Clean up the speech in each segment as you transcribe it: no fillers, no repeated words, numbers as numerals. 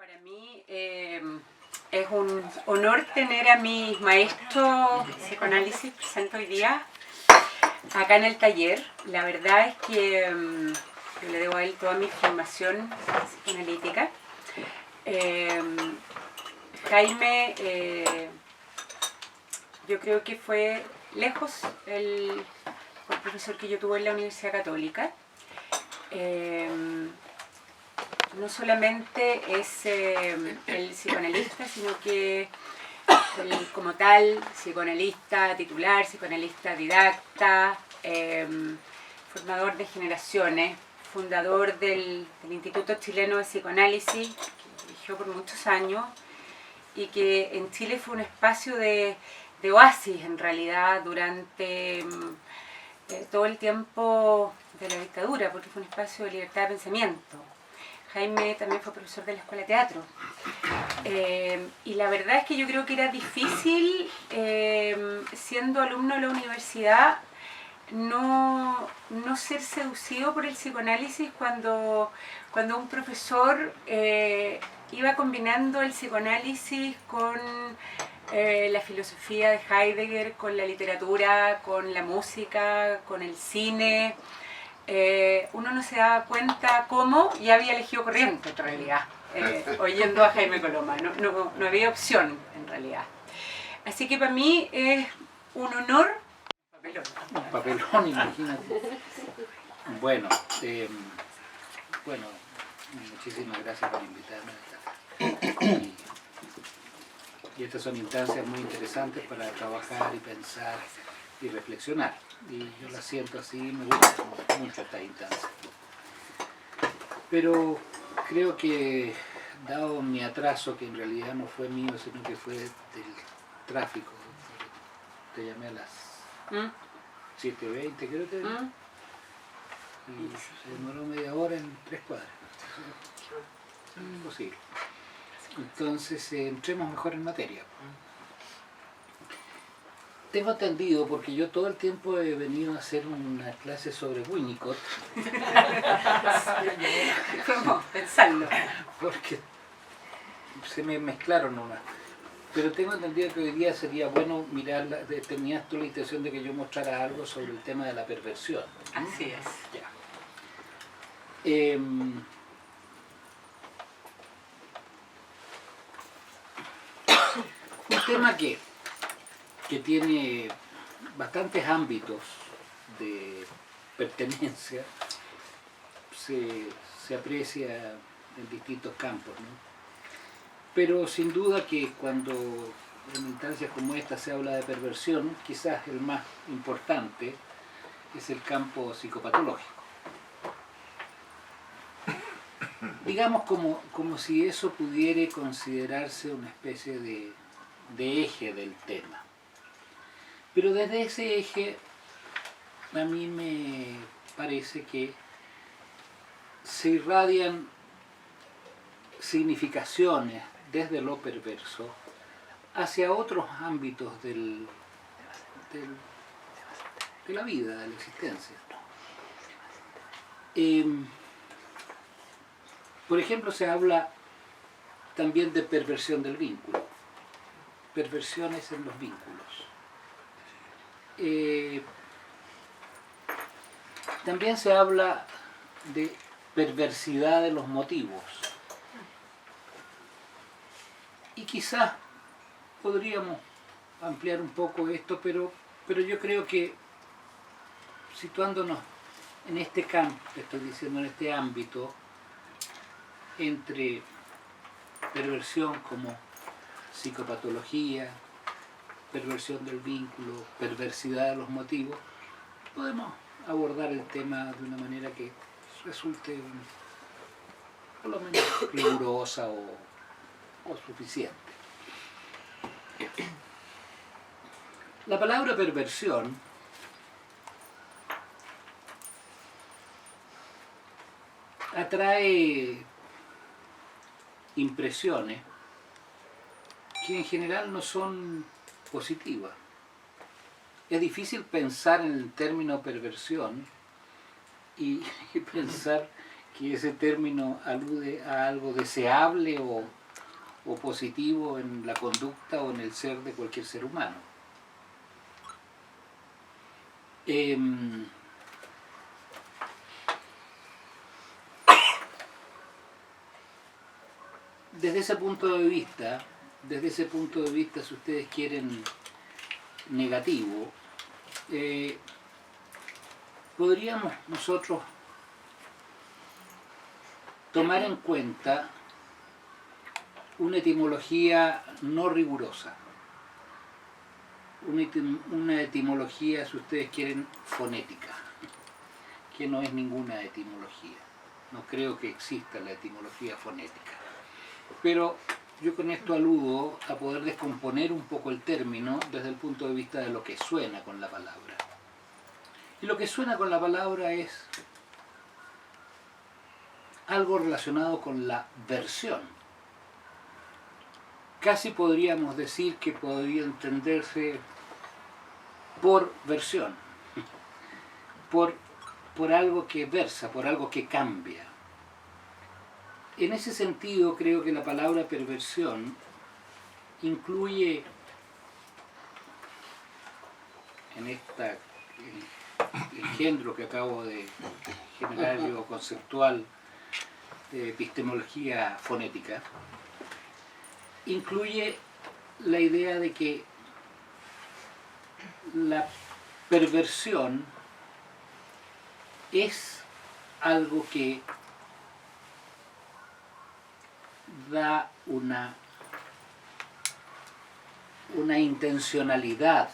Para mí es un honor tener a mi maestro de psicoanálisis presente hoy día acá en el taller. La verdad es que yo le debo a él toda mi formación psicoanalítica. Jaime, yo creo que fue lejos el profesor que yo tuve en la Universidad Católica. No solamente es el psicoanalista, sino que como tal, psicoanalista titular, psicoanalista didacta, formador de generaciones, fundador del Instituto Chileno de Psicoanálisis, que dirigió por muchos años, y que en Chile fue un espacio de oasis en realidad durante todo el tiempo de la dictadura, porque fue un espacio de libertad de pensamiento. Jaime también fue profesor de la Escuela de Teatro. Y la verdad es que yo creo que era difícil, siendo alumno de la universidad, no ser seducido por el psicoanálisis cuando un profesor iba combinando el psicoanálisis con la filosofía de Heidegger, con la literatura, con la música, con el cine. Uno no se daba cuenta cómo ya había elegido corriente en realidad, oyendo a Jaime Coloma. No había opción en realidad. Así que para mí es un honor. Un papelón, imagínate. Bueno, muchísimas gracias por invitarme a estar. Y estas son instancias muy interesantes para trabajar y pensar y reflexionar. Y yo las siento así, me gusta mucho esta instancia. Pero creo que, dado mi atraso, que en realidad no fue mío, sino que fue del tráfico, te llamé a las 7:20, creo que y se demoró media hora en 3 cuadras. Imposible. Entonces, entremos mejor en materia. Tengo entendido, porque yo todo el tiempo he venido a hacer una clase sobre Winnicott. ¿Cómo? Pensando. Porque se me mezclaron nomás. Pero tengo entendido que hoy día sería bueno mirar, tenías tú la intención de que yo mostrara algo sobre el tema de la perversión. Así es. Ya. Un tema que tiene bastantes ámbitos de pertenencia, se aprecia en distintos campos, ¿no? Pero sin duda que cuando en instancias como esta se habla de perversión, quizás el más importante es el campo psicopatológico. Digamos como si eso pudiera considerarse una especie de eje del tema. Pero desde ese eje a mí me parece que se irradian significaciones desde lo perverso hacia otros ámbitos de la vida, de la existencia. Por ejemplo, se habla también de perversión del vínculo, perversiones en los vínculos. También se habla de perversidad de los motivos. Y quizás podríamos ampliar un poco esto, pero yo creo que situándonos en este campo, estoy diciendo, en este ámbito, entre perversión como psicopatología, perversión del vínculo, perversidad de los motivos, podemos abordar el tema de una manera que resulte por lo menos rigurosa o suficiente. La palabra perversión atrae impresiones que en general no son positivas. Es difícil pensar en el término perversión y pensar que ese término alude a algo deseable o o positivo en la conducta o en el ser de cualquier ser humano. Desde ese punto de vista, si ustedes quieren negativo, podríamos nosotros tomar en cuenta una etimología no rigurosa, una etimología, si ustedes quieren, fonética, que no es ninguna etimología. No creo que exista la etimología fonética. Pero yo con esto aludo a poder descomponer un poco el término desde el punto de vista de lo que suena con la palabra. Y lo que suena con la palabra es algo relacionado con la versión. Casi podríamos decir que podría entenderse por versión, por algo que versa, por algo que cambia. En ese sentido, creo que la palabra perversión incluye en el género que acabo de generar yo, conceptual, de epistemología fonética, incluye la idea de que la perversión es algo que da una intencionalidad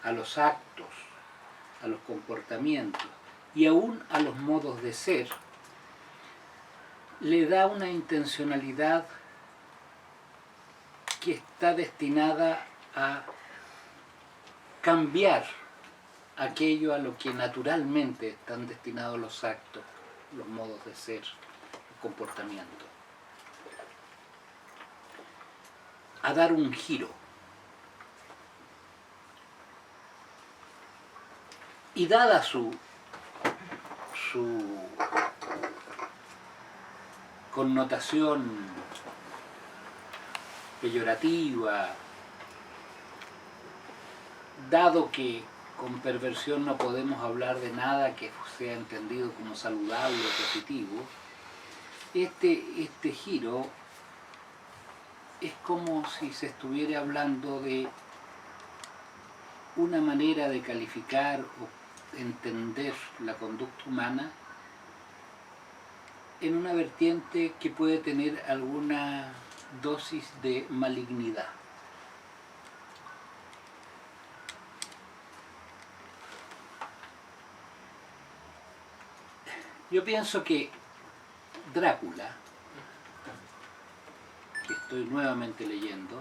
a los actos, a los comportamientos y aún a los modos de ser, le da una intencionalidad que está destinada a cambiar aquello a lo que naturalmente están destinados los actos, los modos de ser, el comportamiento. A dar un giro. Y dada su connotación peyorativa, dado que con perversión no podemos hablar de nada que sea entendido como saludable o positivo, este giro es como si se estuviera hablando de una manera de calificar o entender la conducta humana en una vertiente que puede tener alguna dosis de malignidad. Yo pienso que Drácula, que estoy nuevamente leyendo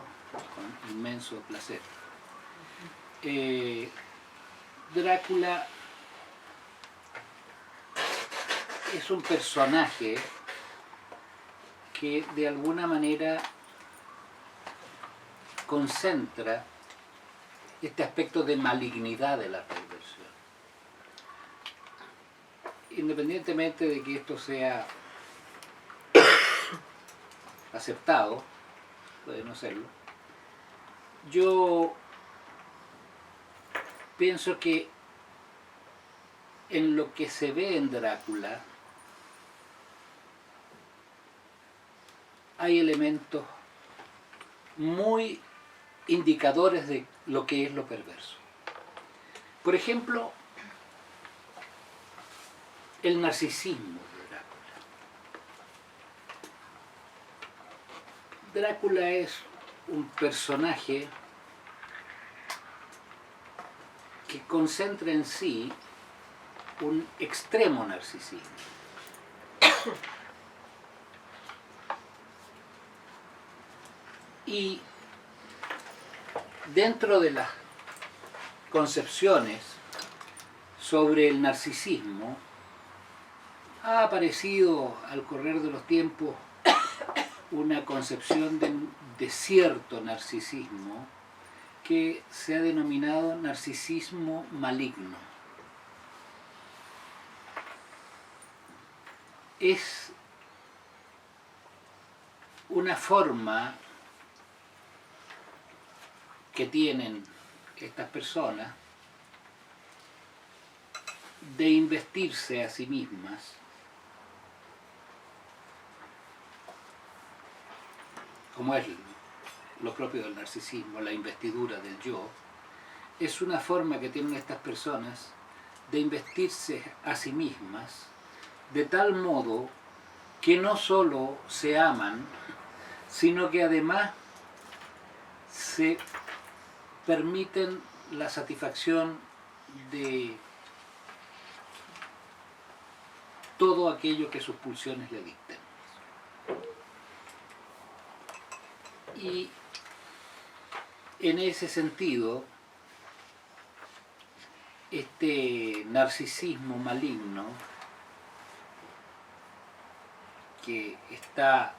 con inmenso placer, Drácula es un personaje que de alguna manera concentra este aspecto de malignidad de la perversión. Independientemente de que esto sea aceptado, puede no serlo, yo pienso que en lo que se ve en Drácula hay elementos muy indicadores de lo que es lo perverso. Por ejemplo, el narcisismo de Drácula. Drácula es un personaje que concentra en sí un extremo narcisismo. Y dentro de las concepciones sobre el narcisismo ha aparecido al correr de los tiempos una concepción de cierto narcisismo que se ha denominado narcisismo maligno. Es una forma que tienen estas personas de investirse a sí mismas como es lo propio del narcisismo, la investidura del yo, es una forma que tienen estas personas de investirse a sí mismas de tal modo que no solo se aman, sino que además se permiten la satisfacción de todo aquello que sus pulsiones le dicten. Y en ese sentido, este narcisismo maligno, que está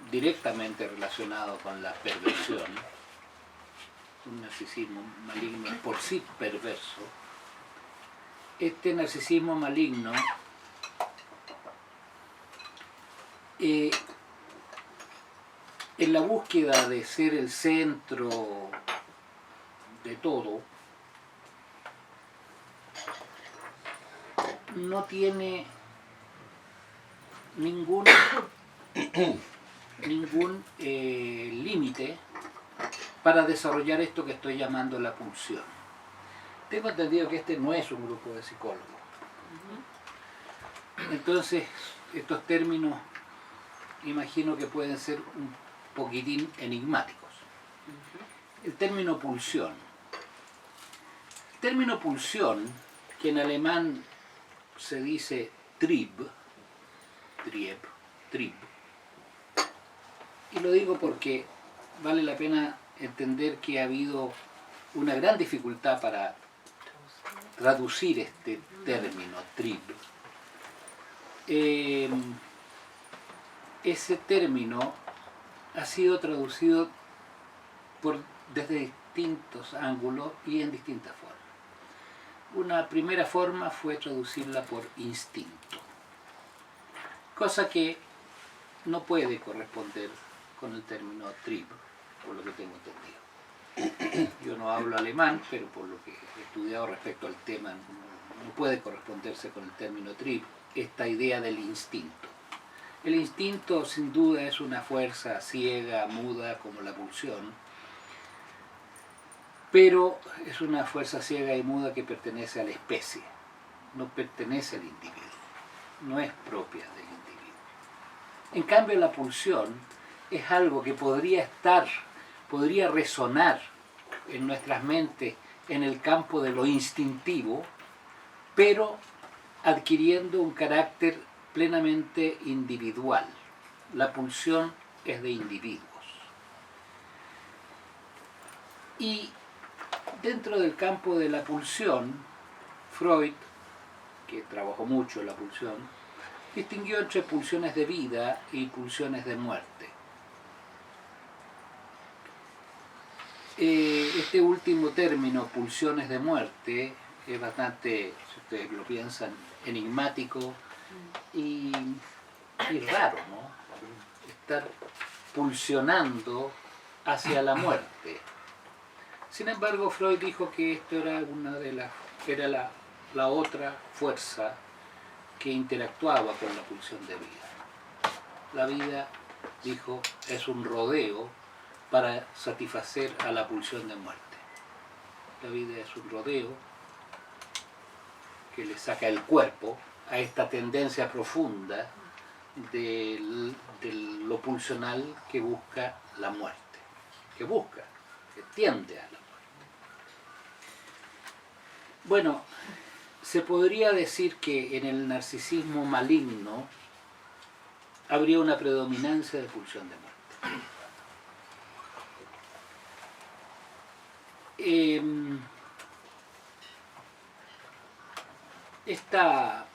directamente relacionado con la perversión, un narcisismo maligno por sí perverso, este narcisismo maligno en la búsqueda de ser el centro de todo, no tiene ningún límite para desarrollar esto que estoy llamando la pulsión. Tengo entendido que este no es un grupo de psicólogos. Entonces, estos términos imagino que pueden ser un poquitín enigmáticos. El término pulsión. El término pulsión, que en alemán se dice Trieb, y lo digo porque vale la pena entender que ha habido una gran dificultad para traducir este término, Trieb. Ese término ha sido traducido desde distintos ángulos y en distintas formas. Una primera forma fue traducirla por instinto, cosa que no puede corresponder con el término Trieb, por lo que tengo entendido. Yo no hablo alemán, pero por lo que he estudiado respecto al tema, no puede corresponderse con el término Trieb esta idea del instinto. El instinto sin duda es una fuerza ciega, muda, como la pulsión, pero es una fuerza ciega y muda que pertenece a la especie, no pertenece al individuo, no es propia del individuo. En cambio, la pulsión es algo que podría resonar en nuestras mentes en el campo de lo instintivo, pero adquiriendo un carácter plenamente individual. La pulsión es de individuos. Y dentro del campo de la pulsión, Freud, que trabajó mucho en la pulsión, distinguió entre pulsiones de vida y pulsiones de muerte. Este último término, pulsiones de muerte, es bastante, si ustedes lo piensan, enigmático y raro, ¿no? Estar pulsionando hacia la muerte. Sin embargo, Freud dijo que esto era la otra fuerza que interactuaba con la pulsión de vida. La vida, dijo, es un rodeo para satisfacer a la pulsión de muerte. La vida es un rodeo que le saca el cuerpo a esta tendencia profunda de lo pulsional que busca la muerte, que tiende a la muerte. Bueno, se podría decir que en el narcisismo maligno habría una predominancia de pulsión de muerte. Esta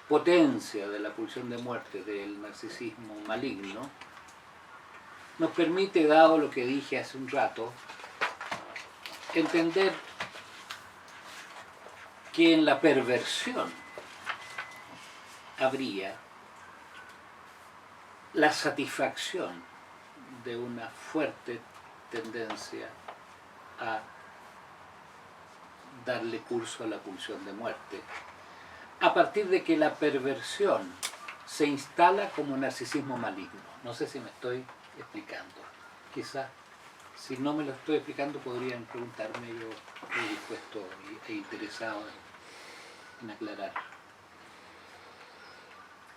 potencia de la pulsión de muerte del narcisismo maligno nos permite, dado lo que dije hace un rato, entender que en la perversión habría la satisfacción de una fuerte tendencia a darle curso a la pulsión de muerte, a partir de que la perversión se instala como narcisismo maligno. No sé si me estoy explicando. Quizás, si no me lo estoy explicando, podrían preguntarme. Yo estoy dispuesto e interesado en aclarar.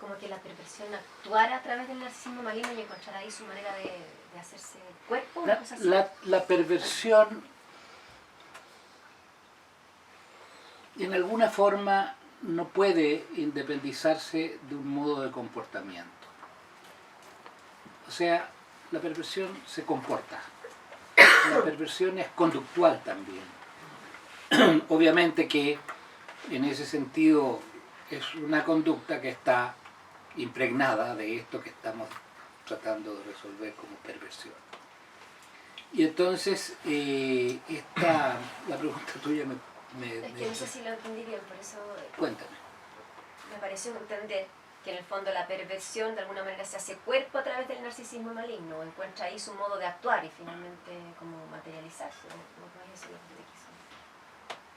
Como que la perversión actuara a través del narcisismo maligno y encontrara ahí su manera de hacerse cuerpo. La perversión, en alguna forma, no puede independizarse de un modo de comportamiento. O sea, la perversión se comporta. La perversión es conductual también. Obviamente que en ese sentido es una conducta que está impregnada de esto que estamos tratando de resolver como perversión. Y entonces, la pregunta tuya es que no sé si lo entendí bien, por eso cuéntame. me pareció entender que en el fondo la perversión de alguna manera se hace cuerpo a través del narcisismo maligno, o encuentra ahí su modo de actuar y finalmente como materializarse. ¿No es eso lo que te quiso?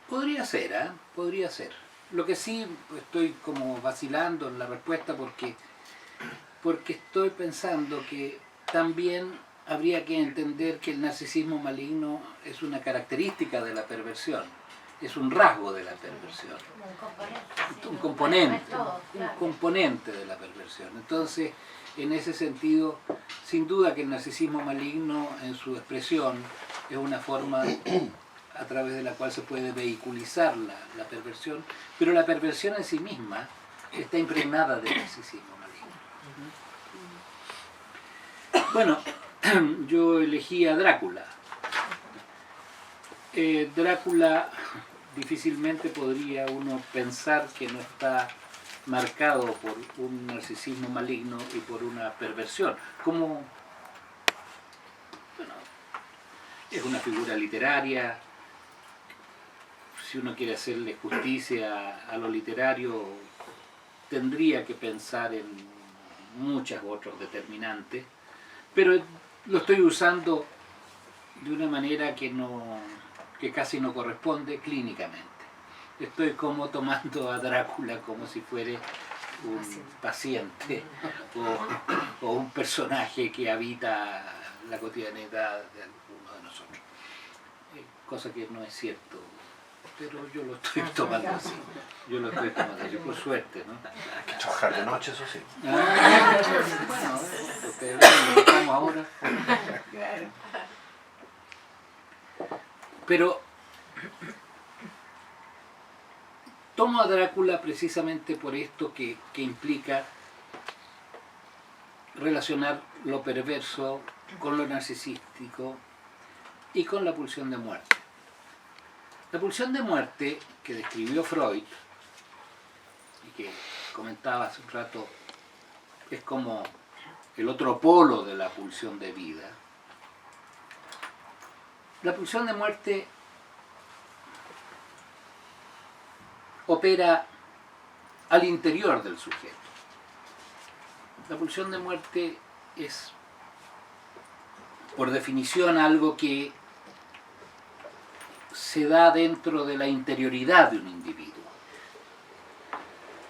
Podría ser, ¿eh? Podría ser. Lo que sí estoy como vacilando en la respuesta porque estoy pensando que también habría que entender que el narcisismo maligno es una característica de la perversión, es un rasgo de la perversión, un componente de la perversión. Entonces, en ese sentido, sin duda que el narcisismo maligno en su expresión es una forma a través de la cual se puede vehiculizar la perversión, pero la perversión en sí misma está impregnada de narcisismo maligno. Bueno, yo elegí a Drácula. Drácula difícilmente podría uno pensar que no está marcado por un narcisismo maligno y por una perversión. Como, bueno, es una figura literaria. Si uno quiere hacerle justicia a lo literario, tendría que pensar en muchos otros determinantes, pero lo estoy usando de una manera que casi no corresponde clínicamente. Estoy como tomando a Drácula como si fuera un paciente o un personaje que habita la cotidianidad de alguno de nosotros. Cosa que no es cierto, pero yo lo estoy tomando así. Yo lo estoy tomando así, por suerte, ¿no? Hay que trabajar de noche, eso sí. Bueno, ustedes ven, lo estamos ahora. Pero tomo a Drácula precisamente por esto que implica relacionar lo perverso con lo narcisístico y con la pulsión de muerte. La pulsión de muerte que describió Freud y que comentaba hace un rato es como el otro polo de la pulsión de vida. La pulsión de muerte opera al interior del sujeto. La pulsión de muerte es, por definición, algo que se da dentro de la interioridad de un individuo.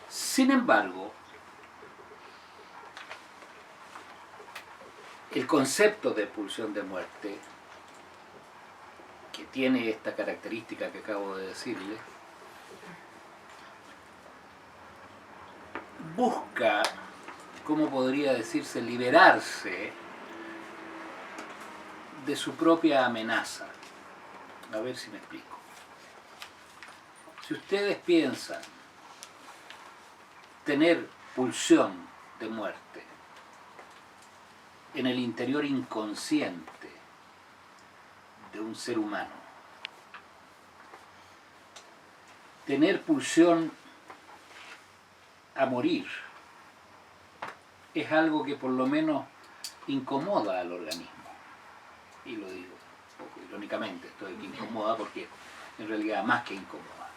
Sin embargo, el concepto de pulsión de muerte, que tiene esta característica que acabo de decirle, busca, ¿cómo podría decirse?, liberarse de su propia amenaza. A ver si me explico. Si ustedes piensan tener pulsión de muerte en el interior inconsciente de un ser humano, tener pulsión a morir es algo que por lo menos incomoda al organismo. Y lo digo un poco irónicamente, esto de que incomoda porque en realidad más que incomoda.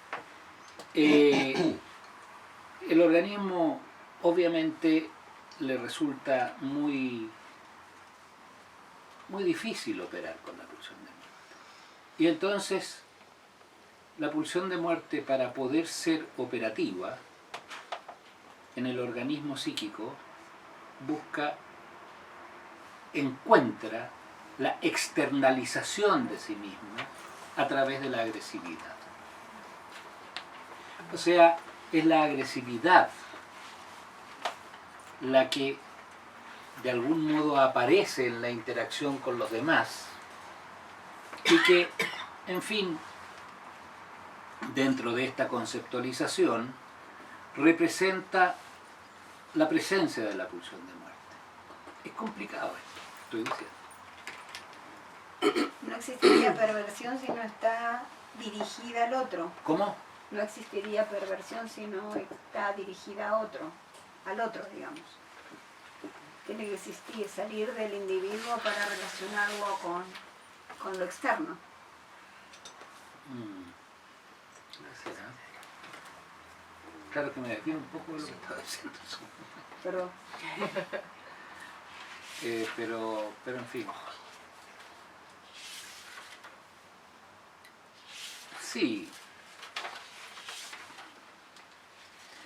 El organismo obviamente le resulta muy difícil operar con la pulsión de muerte. Y entonces, la pulsión de muerte, para poder ser operativa en el organismo psíquico, encuentra la externalización de sí misma a través de la agresividad. O sea, es la agresividad la que de algún modo aparece en la interacción con los demás y que, en fin, dentro de esta conceptualización, representa la presencia de la pulsión de muerte. Es complicado esto, estoy diciendo. No existiría perversión si no está dirigida al otro. ¿Cómo? No existiría perversión si no está dirigida a otro, al otro, digamos. Tiene que existir, salir del individuo para relacionarlo con lo externo. ¿Será? Claro que me desvío un poco de lo que estaba diciendo. Pero Pero en fin. Sí.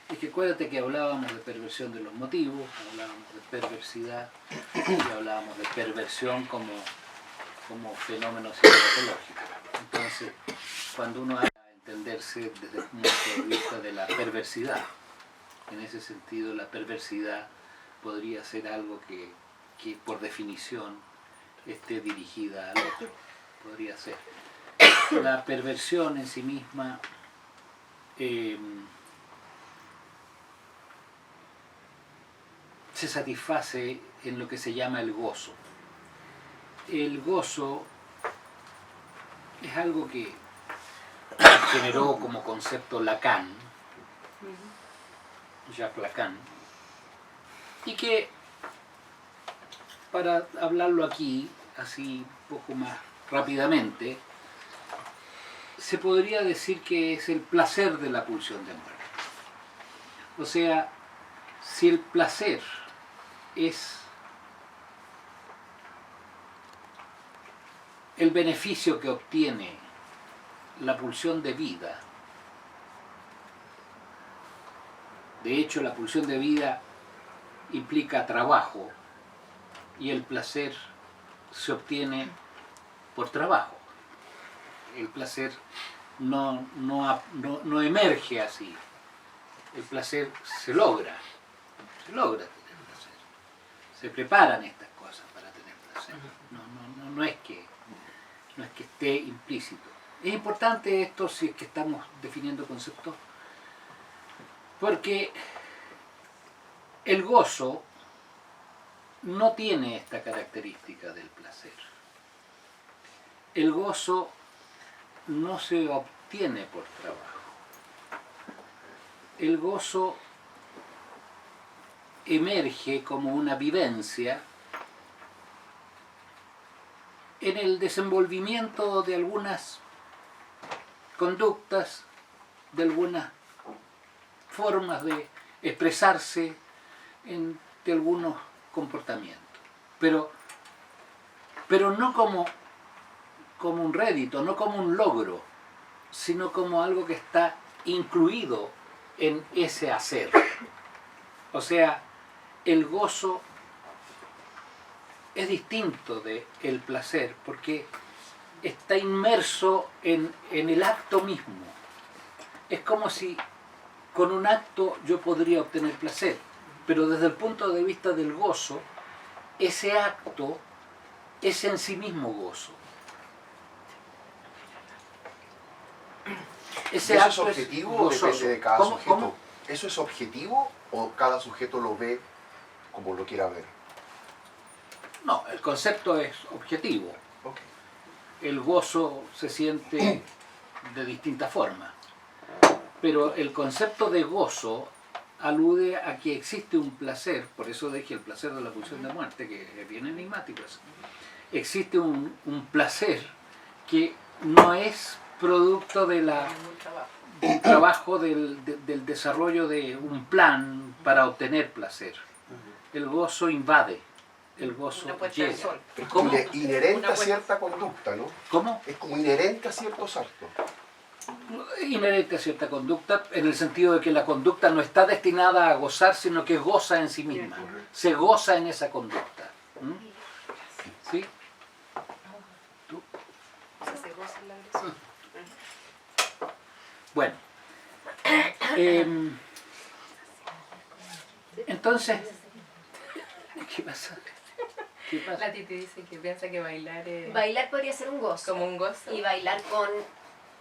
Es que acuérdate que hablábamos de perversión de los motivos, hablábamos de perversidad y hablábamos de perversión como fenómeno psicológico. Entonces, cuando uno habla de entenderse desde el punto de vista de la perversidad, en ese sentido la perversidad podría ser algo que por definición esté dirigida al otro. Podría ser. La perversión en sí misma se satisface en lo que se llama el gozo. El gozo es algo que generó como concepto Lacan, Jacques Lacan, y que, para hablarlo aquí, así un poco más rápidamente, se podría decir que es el placer de la pulsión de muerte. O sea, si el placer es el beneficio que obtiene la pulsión de vida, de hecho la pulsión de vida implica trabajo y el placer se obtiene por trabajo. El placer no emerge así. El placer se logra tener placer. Se preparan estas cosas para tener placer. No es que esté implícito. Es importante esto si es que estamos definiendo conceptos, porque el gozo no tiene esta característica del placer. El gozo no se obtiene por trabajo. El gozo emerge como una vivencia en el desenvolvimiento de algunas conductas, de algunas formas de expresarse, de algunos comportamientos. Pero no como un rédito, no como un logro, sino como algo que está incluido en ese hacer. O sea, el gozo es distinto del placer porque está inmerso en el acto mismo. Es como si con un acto yo podría obtener placer, pero desde el punto de vista del gozo, ese acto es en sí mismo gozo. ¿Eso es objetivo o depende de cada sujeto? ¿Cómo? ¿Eso es objetivo o cada sujeto lo ve como lo quiera ver? No, el concepto es objetivo. Okay. El gozo se siente de distintas formas, pero el concepto de gozo alude a que existe un placer, por eso dije el placer de la pulsión de muerte, que es bien enigmático. Existe un placer que no es producto de un trabajo del desarrollo de un plan para obtener placer, el gozo invade, el gozo Una puesta de llega. sol. Es ¿Cómo? como inherente Una a buena- cierta conducta, ¿no? ¿Cómo? Es como inherente a ciertos actos. Inherente a cierta conducta, en el sentido de que la conducta no está destinada a gozar, sino que goza en sí misma. Se goza en esa conducta. ¿Mm? ¿Sí? ¿Tú? Se goza en la agresión. Bueno. Entonces, ¿qué pasa? ¿Qué pasa? La Titi dice que piensa que bailar es Bailar podría ser un gozo. como un gozo. Y bailar con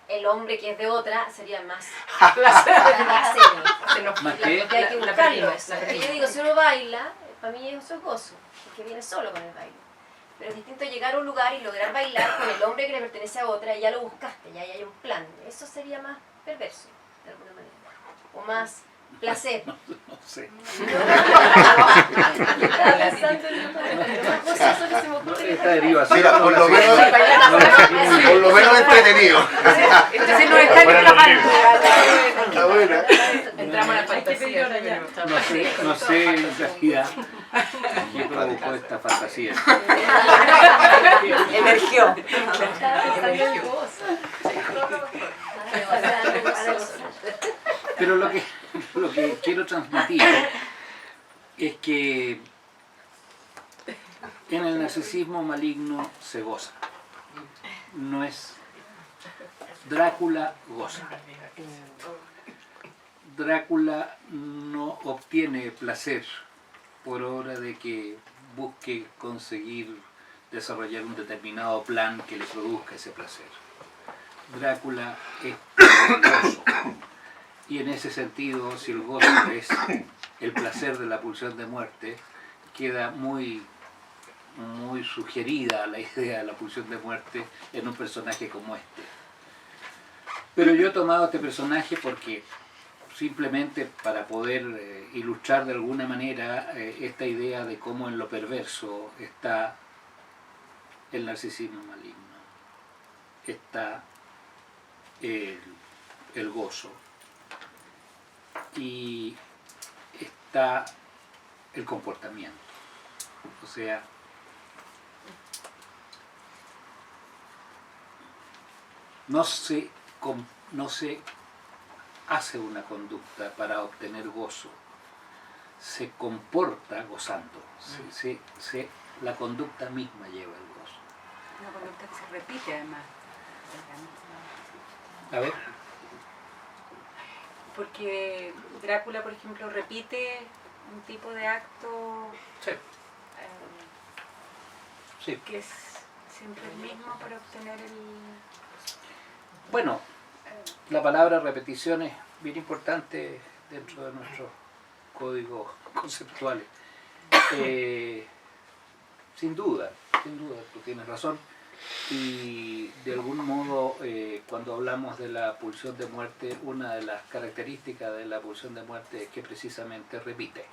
el hombre que es de otra sería más placer. placer. Se nos- ¿Más La- qué? porque hay que La buscarlo perdimos, eso. la Porque yo perdimos. digo, si uno baila, para mí eso es gozo, porque viene solo con el baile. Pero es distinto llegar a un lugar y lograr bailar con el hombre que le pertenece a otra y ya lo buscaste, ya hay un plan. Eso sería más perverso, de alguna manera. O más placer. No sé. Estaba pensando en lo más gozoso que se me ocurre. Esta derivación. Mira, por lo menos, No, por lo menos entretenido. Entonces nos están escapando. Está buena. Entramos a la Hay que fantasía. pedir ahora ya. no sé en realidad qué provocó esta fantasía. Emergió. Estaba pensando en gozo. Pero lo que quiero transmitir es que en el narcisismo maligno se goza. No es Drácula goza. Drácula no obtiene placer por obra de que busque conseguir desarrollar un determinado plan que le produzca ese placer. Drácula es gozo. Y en ese sentido, si el gozo es el placer de la pulsión de muerte, queda muy sugerida la idea de la pulsión de muerte en un personaje como este. Pero yo he tomado este personaje porque simplemente para poder ilustrar de alguna manera esta idea de cómo en lo perverso está el narcisismo maligno, está el gozo y está el comportamiento. O sea, no se hace una conducta para obtener gozo, se comporta gozando, la conducta misma lleva el gozo. Una conducta que se repite además. A ver, Porque Drácula, por ejemplo, repite un tipo de acto sí, sí. que es siempre el mismo para obtener el... Bueno, la palabra repetición es bien importante dentro de nuestros códigos conceptuales. Sin duda, tú tienes razón. Y de algún modo, cuando hablamos de la pulsión de muerte, una de las características de la pulsión de muerte es que precisamente repite.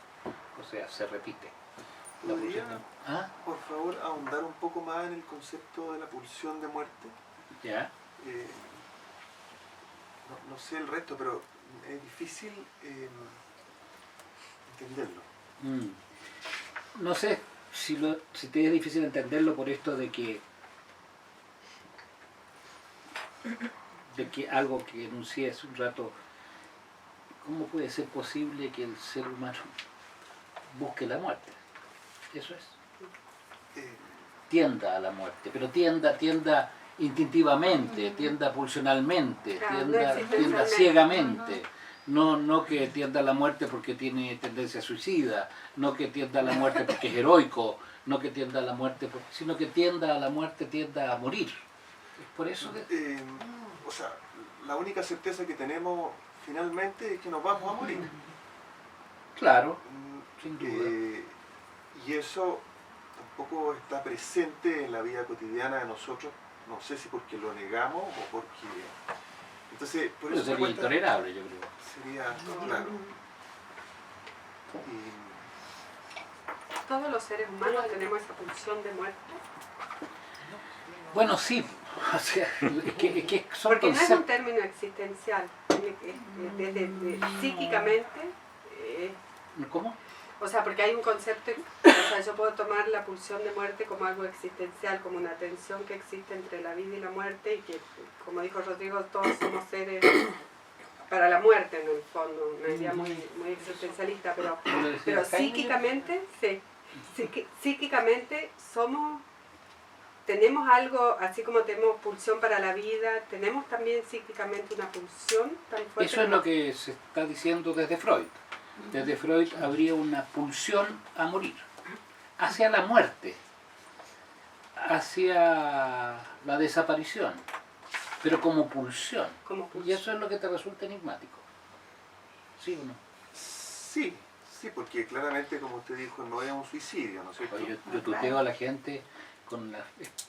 O sea, se repite. La ¿Podría, pulsión de... ¿Ah? por favor, ahondar un poco más en el concepto de la pulsión de muerte? ¿Ya? No sé el resto, pero es difícil entenderlo. No sé si te es difícil entenderlo por esto de que algo que enuncié hace un rato, ¿cómo puede ser posible que el ser humano busque la muerte? Eso es. Tienda a la muerte, pero tienda instintivamente, tienda pulsionalmente, Claro, tienda existencialmente. ciegamente. No que tienda a la muerte porque tiene tendencia suicida, no que tienda a la muerte porque es heroico, no que tienda a la muerte, sino que tienda a la muerte, tienda a morir. Es por eso que... O sea, la única certeza que tenemos finalmente es que nos vamos a morir. Claro, sin duda. Y eso tampoco está presente en la vida cotidiana de nosotros, no sé si porque lo negamos o porque... Entonces, por eso Eso sería me cuesta- intolerable, yo creo. Sería, claro. Todos los seres humanos tenemos esa pulsión de muerte. Bueno, sí, o sea, es que son Porque no es un conceptos... término existencial. Psíquicamente, ¿Cómo? O sea, porque hay un concepto, o sea, yo puedo tomar la pulsión de muerte como algo existencial, como una tensión que existe entre la vida y la muerte y que, como dijo Rodrigo, todos somos seres para la muerte en el fondo, una idea muy existencialista, pero psíquicamente, sí, psíquicamente tenemos algo, así como tenemos pulsión para la vida, tenemos también psíquicamente una pulsión tan fuerte. Eso es lo que se está diciendo desde Freud. Desde Freud habría una pulsión a morir, hacia la muerte, hacia la desaparición, pero como pulsión. Y eso es lo que te resulta enigmático. ¿Sí o no? Sí, porque claramente, como usted dijo, no es un suicidio, ¿no es cierto? Yo tuteo a la gente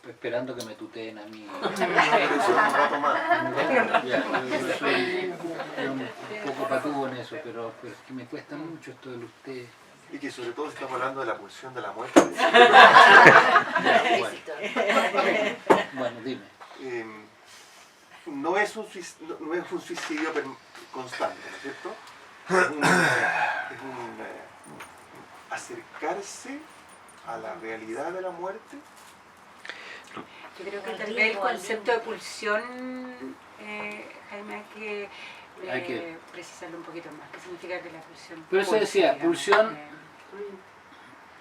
esperando que me tuteen a mí. Eso un rato más. Yo soy un poco patudo en eso, pero es que me cuesta mucho esto del usted. Y que sobre todo estamos hablando de la pulsión de la muerte. Bueno, dime. No es un suicidio constante, ¿no es cierto? Es un acercarse a la realidad de la muerte. Yo creo que tal vez el concepto de pulsión, Jaime, hay que precisarlo un poquito más. ¿Qué significa que la pulsión? Pero eso decía, pulsión,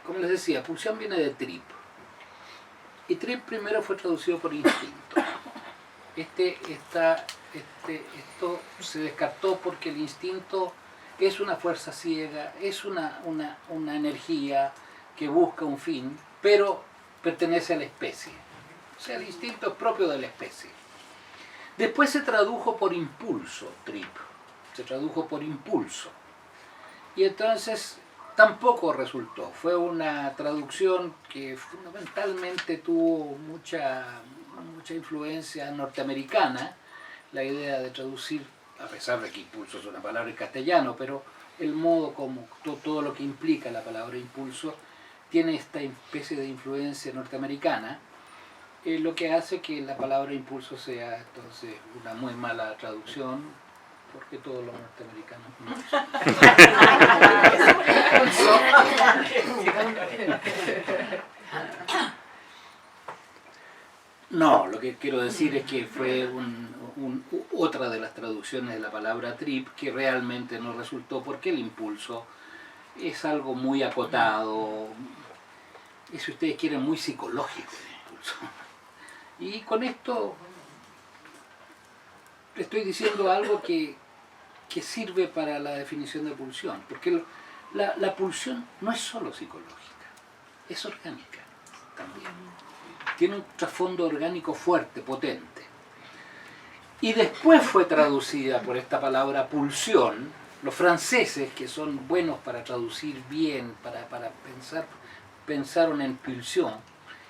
como les decía, pulsión viene de trip. Y trip primero fue traducido por instinto. Esto se descartó porque el instinto es una fuerza ciega, es una energía que busca un fin, pero pertenece a la especie. O sea, el instinto es propio de la especie. Después se tradujo por impulso, trip. Se tradujo por impulso. Y entonces tampoco resultó. Fue una traducción que fundamentalmente tuvo mucha influencia norteamericana, la idea de traducir, a pesar de que impulso es una palabra en castellano, pero el modo como todo lo que implica la palabra impulso tiene esta especie de influencia norteamericana, lo que hace que la palabra impulso sea entonces una muy mala traducción, porque todos los norteamericanos no, lo que quiero decir es que fue otra de las traducciones de la palabra trip que realmente no resultó, porque el impulso es algo muy acotado, y si ustedes quieren muy psicológico el impulso. Y con esto estoy diciendo algo que sirve para la definición de pulsión, porque la pulsión no es solo psicológica, es orgánica también. Tiene un trasfondo orgánico fuerte, potente. Y después fue traducida por esta palabra pulsión. Los franceses, que son buenos para traducir bien, para pensar, pensaron en pulsión,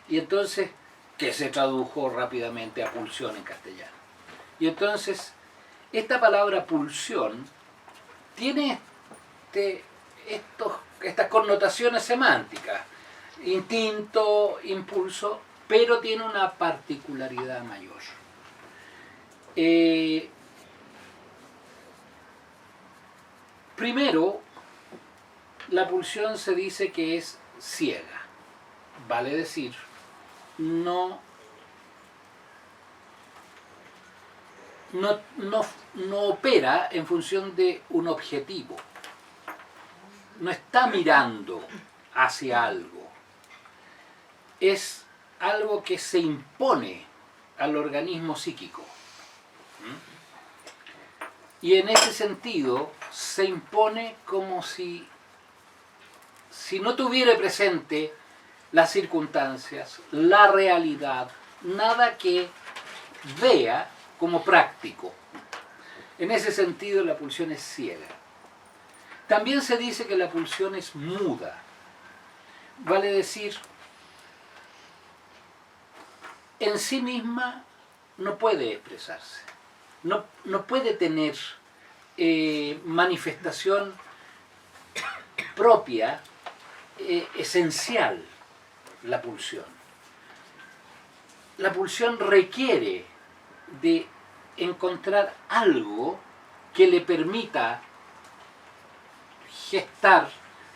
y entonces que se tradujo rápidamente a pulsión en castellano. Y entonces, esta palabra pulsión tiene estas connotaciones semánticas, instinto, impulso, pero tiene una particularidad mayor. Primero, la pulsión se dice que es ciega, vale decir, no opera en función de un objetivo, no está mirando hacia algo, es algo que se impone al organismo psíquico. Y en ese sentido se impone como si no tuviera presente las circunstancias, la realidad, nada que vea como práctico. En ese sentido la pulsión es ciega. También se dice que la pulsión es muda. Vale decir, en sí misma no puede expresarse, no puede tener manifestación propia, esencial, la pulsión. La pulsión requiere de encontrar algo que le permita gestar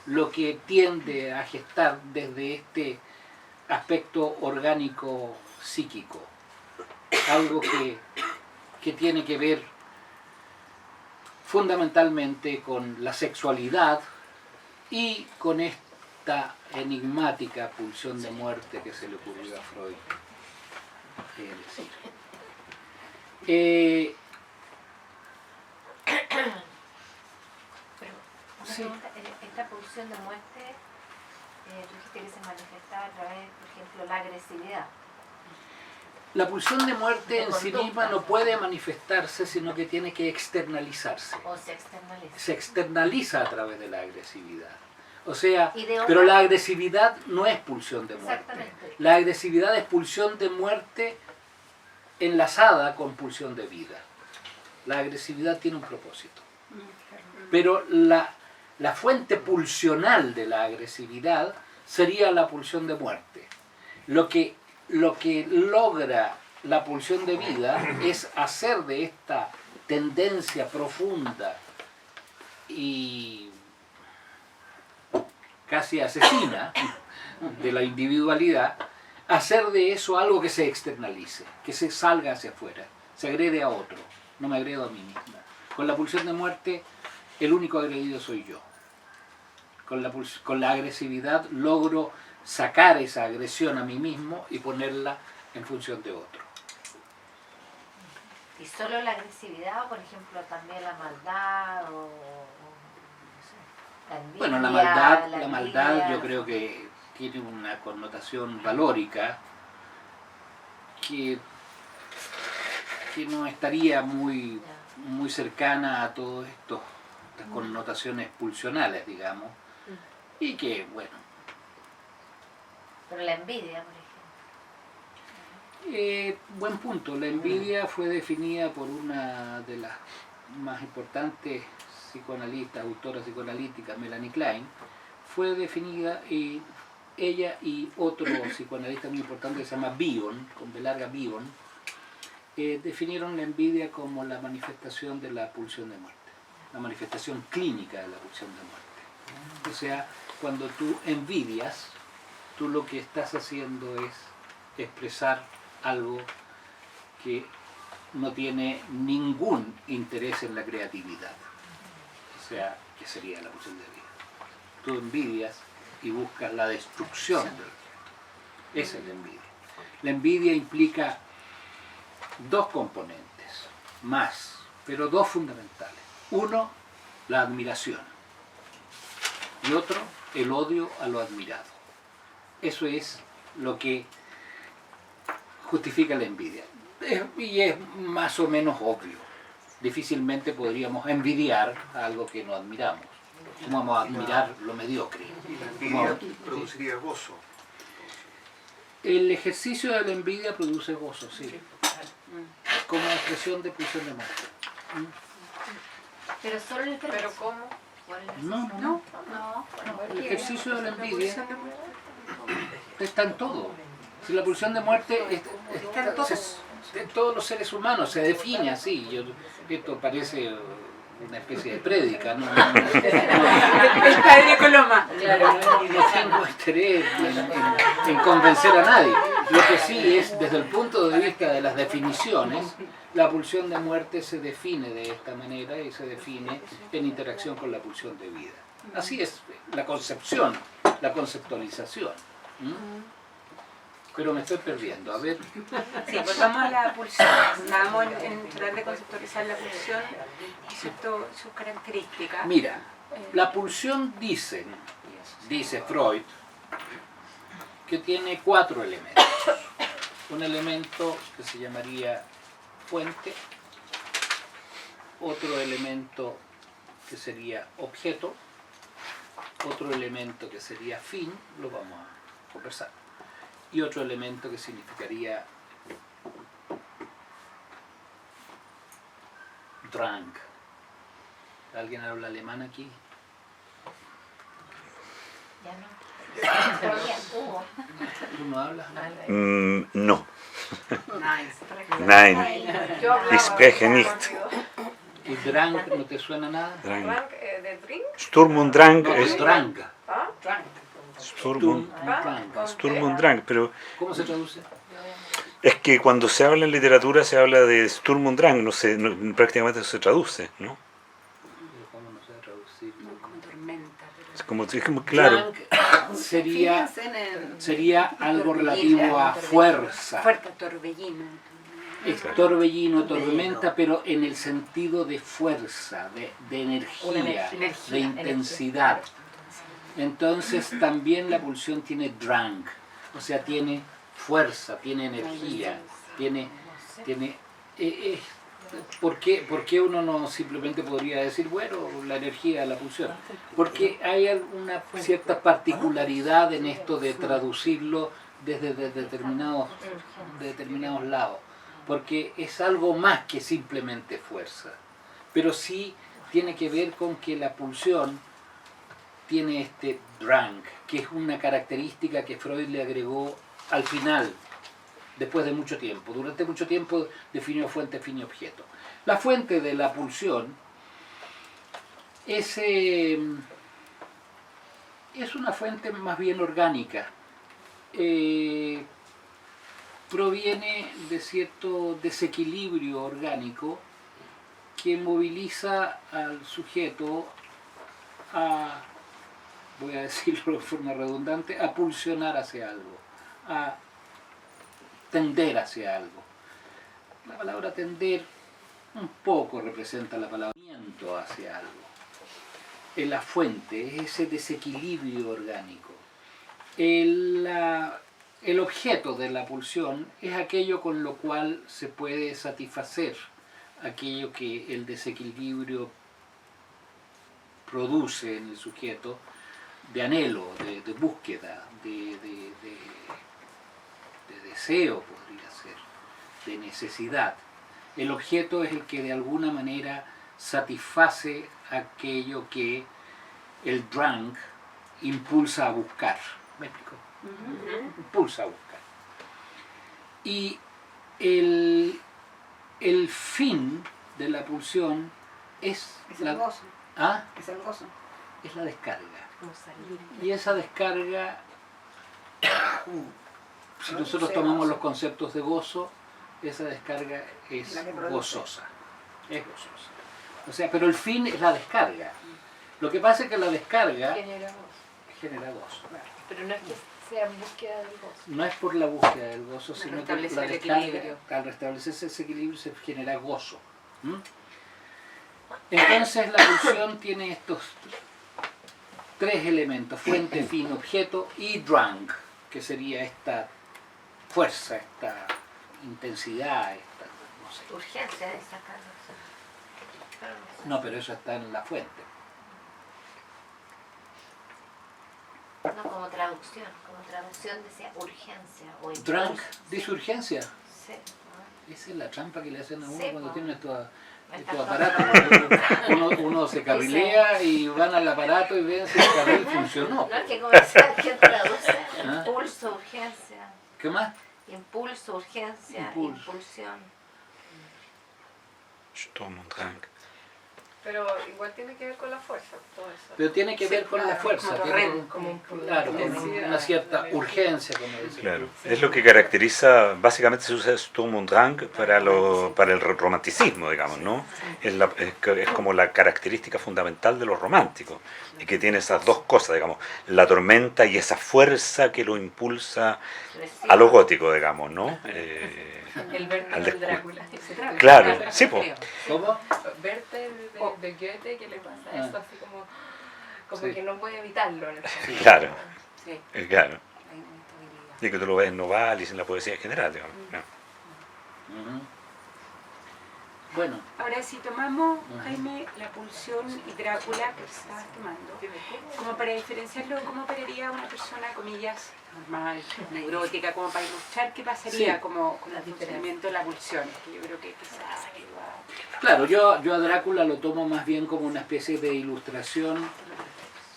lo que tiende a gestar desde este aspecto orgánico psíquico, algo que tiene que ver fundamentalmente con la sexualidad y con esta enigmática pulsión de muerte que se le ocurrió a Freud decir. Pero una pregunta, esta pulsión de muerte, tú dijiste que se manifestaba a través, por ejemplo, la agresividad. La pulsión de muerte De en sí conducta. misma no puede manifestarse, sino que tiene que externalizarse. O se externaliza. Se externaliza a través de la agresividad. O sea, Y de otra- pero la agresividad no es pulsión de muerte. Exactamente. La agresividad es pulsión de muerte enlazada con pulsión de vida. La agresividad tiene un propósito. Pero la fuente pulsional de la agresividad sería la pulsión de muerte. Lo que logra la pulsión de vida es hacer de esta tendencia profunda y casi asesina de la individualidad, hacer de eso algo que se externalice, que se salga hacia afuera, se agrede a otro, no me agredo a mí misma. Con la pulsión de muerte, el único agredido soy yo. Con la agresividad logro sacar esa agresión a mí mismo y ponerla en función de otro. ¿Y solo la agresividad o, por ejemplo, también la maldad o no sé, la envidia? Bueno, la maldad envidia? yo creo que tiene una connotación valórica que no estaría muy cercana a todas estas connotaciones pulsionales, digamos, y que, bueno, Pero la envidia, por ejemplo. buen punto. La envidia fue definida por una de las más importantes psicoanalistas, autoras psicoanalíticas, Melanie Klein. Fue definida, y ella y otro psicoanalista muy importante que se llama Bion, con B larga Bion, definieron la envidia como la manifestación de la pulsión de muerte, la manifestación clínica de la pulsión de muerte. O sea, cuando tú envidias, tú lo que estás haciendo es expresar algo que no tiene ningún interés en la creatividad. O sea, que sería la pulsión de vida. Tú envidias y buscas la destrucción. Esa es la envidia. La envidia implica dos componentes, más, pero dos fundamentales. Uno, la admiración. Y otro, el odio a lo admirado. Eso es lo que justifica la envidia. Y es más o menos obvio. Difícilmente podríamos envidiar algo que no admiramos. ¿Cómo vamos a admirar lo mediocre? Y la envidia produciría gozo. El ejercicio de la envidia produce gozo, sí. Como expresión de pulsión de muerte. Pero solo el ¿Pero cómo? ¿Cuál es? No. El ejercicio de la envidia está en todo. Si la pulsión de muerte está en todos los seres humanos, se define así. Esto parece una especie de prédica, ¿no? El padre Coloma. Claro, no tengo interés en convencer a nadie. Lo que sí es, desde el punto de vista de las definiciones, la pulsión de muerte se define de esta manera y se define en interacción con la pulsión de vida. Así es la concepción, la conceptualización. Pero me estoy perdiendo. A ver, Sí, volvamos a la pulsión. Estábamos en tratar de conceptualizar la pulsión y sus características. mira, la pulsión dice Freud, que tiene 4 elementos. Un elemento que se llamaría fuente, otro elemento que sería objeto, otro elemento que sería fin, lo vamos a conversar, y otro elemento que significaría Drang. ¿Alguien habla alemán aquí? Ya no. Todavía hubo. ¿Tú no hablas? No. Nice. Nein. Yo hablaba Ich spreche más nicht. rápido. ¿Y Drang no te suena nada? Drang. Frank, ¿de drink? Sturm und Drang No, es es Drang. ¿Ah? Sturm und, Drang. Sturm und Drang, pero ¿Cómo se traduce? es que cuando se habla en literatura se habla de Sturm und Drang, prácticamente no se traduce, ¿no? ¿Cómo no se traduce? No, como tormenta. Es como claro. Drang sería, sería algo relativo a fuerza. Fuerte torbellino. Es torbellino, tormenta, pero en el sentido de fuerza, de energía, de intensidad. Entonces también la pulsión tiene drang, o sea, tiene fuerza, tiene energía, tiene ¿por qué uno no simplemente podría decir, bueno, la energía, la pulsión? Porque hay alguna cierta particularidad en esto de traducirlo desde determinados lados, porque es algo más que simplemente fuerza, pero sí tiene que ver con que la pulsión tiene este drang, que es una característica que Freud le agregó al final, después de mucho tiempo. Durante mucho tiempo definió fuente, fin y objeto. La fuente de la pulsión es una fuente más bien orgánica. Proviene de cierto desequilibrio orgánico que moviliza al sujeto a, voy a decirlo de forma redundante, a pulsionar hacia algo, a tender hacia algo. La palabra tender un poco representa la palabra movimiento hacia algo. En la fuente es ese desequilibrio orgánico. El objeto de la pulsión es aquello con lo cual se puede satisfacer aquello que el desequilibrio produce en el sujeto de anhelo, de búsqueda, de deseo, podría ser, de necesidad. El objeto es el que de alguna manera satisface aquello que el drang impulsa a buscar. ¿Me explico? Impulsa a buscar. Y el fin de la pulsión es el gozo. ¿Ah? Es el gozo. Es la descarga. Y esa descarga, si nosotros tomamos los conceptos de gozo, esa descarga es gozosa. Es gozosa. O sea, pero el fin es la descarga. Lo que pasa es que la descarga genera gozo. Pero no es que sea en búsqueda del gozo. No es por la búsqueda del gozo, sino que la descarga, al restablecerse ese equilibrio se genera gozo. Entonces la pulsión tiene estos tres elementos: fuente, fin, objeto, y drang, que sería esta fuerza, esta intensidad, esta, no sé. Urgencia de sacarlo. No, pero eso está en la fuente. No, como traducción decía urgencia o impulso. Drang, dice urgencia. Sí. Esa es la trampa que le hacen a uno Sí, cuando po. tiene estos Está aparatos. Uno se carrilea y van al aparato y ven si el carril funcionó. No, es que como decía, ¿quién traduce? ¿Ah? Impulso, urgencia. ¿Qué más? Impulso, urgencia, Impulso. impulsión. Sturm und Drang. Pero igual tiene que ver con la fuerza, todo eso. Pero tiene que ver con la fuerza, tiene claro, con una cierta urgencia, como dice. Claro, es lo que caracteriza, básicamente se usa Sturm und Drang para el romanticismo, digamos, ¿no? Es como la característica fundamental de los románticos, y que tiene esas dos cosas, digamos, la tormenta y esa fuerza que lo impulsa a lo gótico, digamos, ¿no? El Werther del Drácula. Claro, sí, pues. ¿Cómo? Werther de Goethe, que le pasa eso así como Sí. que no puede evitarlo. ¿No? Sí. Claro, Sí, claro. la inevitabilidad. Y que tú lo ves en Novalis, en la poesía en general, digamos, ¿no? Ujú. Bueno, Ahora, si tomamos, Jaime, la pulsión y Drácula, que estabas tomando, como para diferenciarlo, ¿cómo operaría una persona, comillas, normal, neurótica, como para ilustrar qué pasaría Sí. como con el funcionamiento de la pulsión? Que yo creo que quizás ayuda. claro, yo a Drácula lo tomo más bien como una especie de ilustración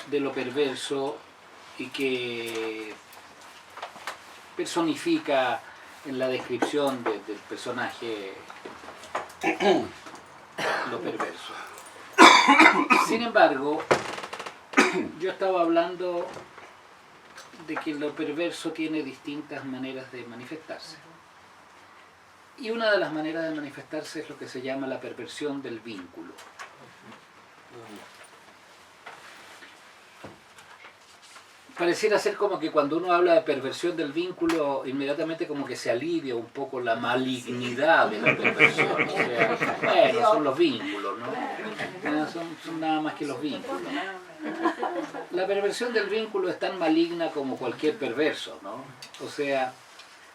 de lo perverso y que personifica en la descripción del personaje lo perverso. Sin embargo, yo estaba hablando de que lo perverso tiene distintas maneras de manifestarse. Y una de las maneras de manifestarse es lo que se llama la perversión del vínculo. Pareciera ser como que cuando uno habla de perversión del vínculo, inmediatamente como que se alivia un poco la malignidad de la perversión. O sea, bueno, son los vínculos, ¿no? Son nada más que los vínculos. La perversión del vínculo es tan maligna como cualquier perverso, ¿no? O sea,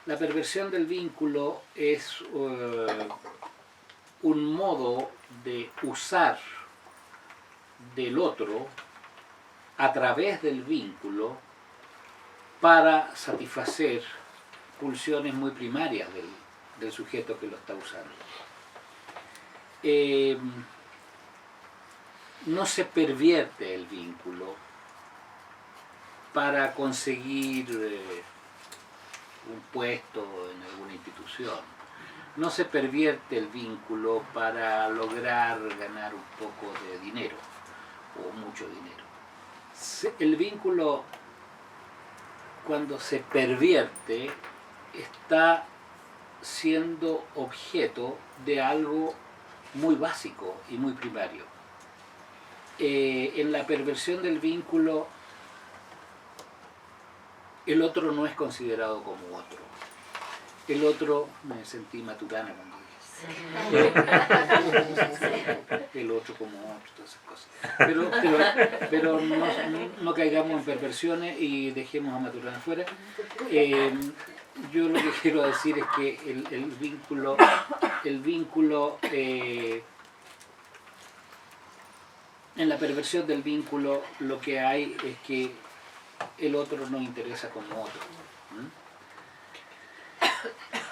la perversión del vínculo es un modo de usar del otro a través del vínculo para satisfacer pulsiones muy primarias del sujeto que lo está usando. No se pervierte el vínculo para conseguir un puesto en alguna institución. No se pervierte el vínculo para lograr ganar un poco de dinero o mucho dinero. El vínculo, cuando se pervierte, está siendo objeto de algo muy básico y muy primario. En la perversión del vínculo, el otro no es considerado como otro. El otro, me sentí Maturana cuando dije, el otro como otro, todas esas cosas. Pero no caigamos en perversiones y dejemos a Maturana fuera. Yo lo que quiero decir es que el vínculo en la perversión del vínculo lo que hay es que el otro no interesa como otro.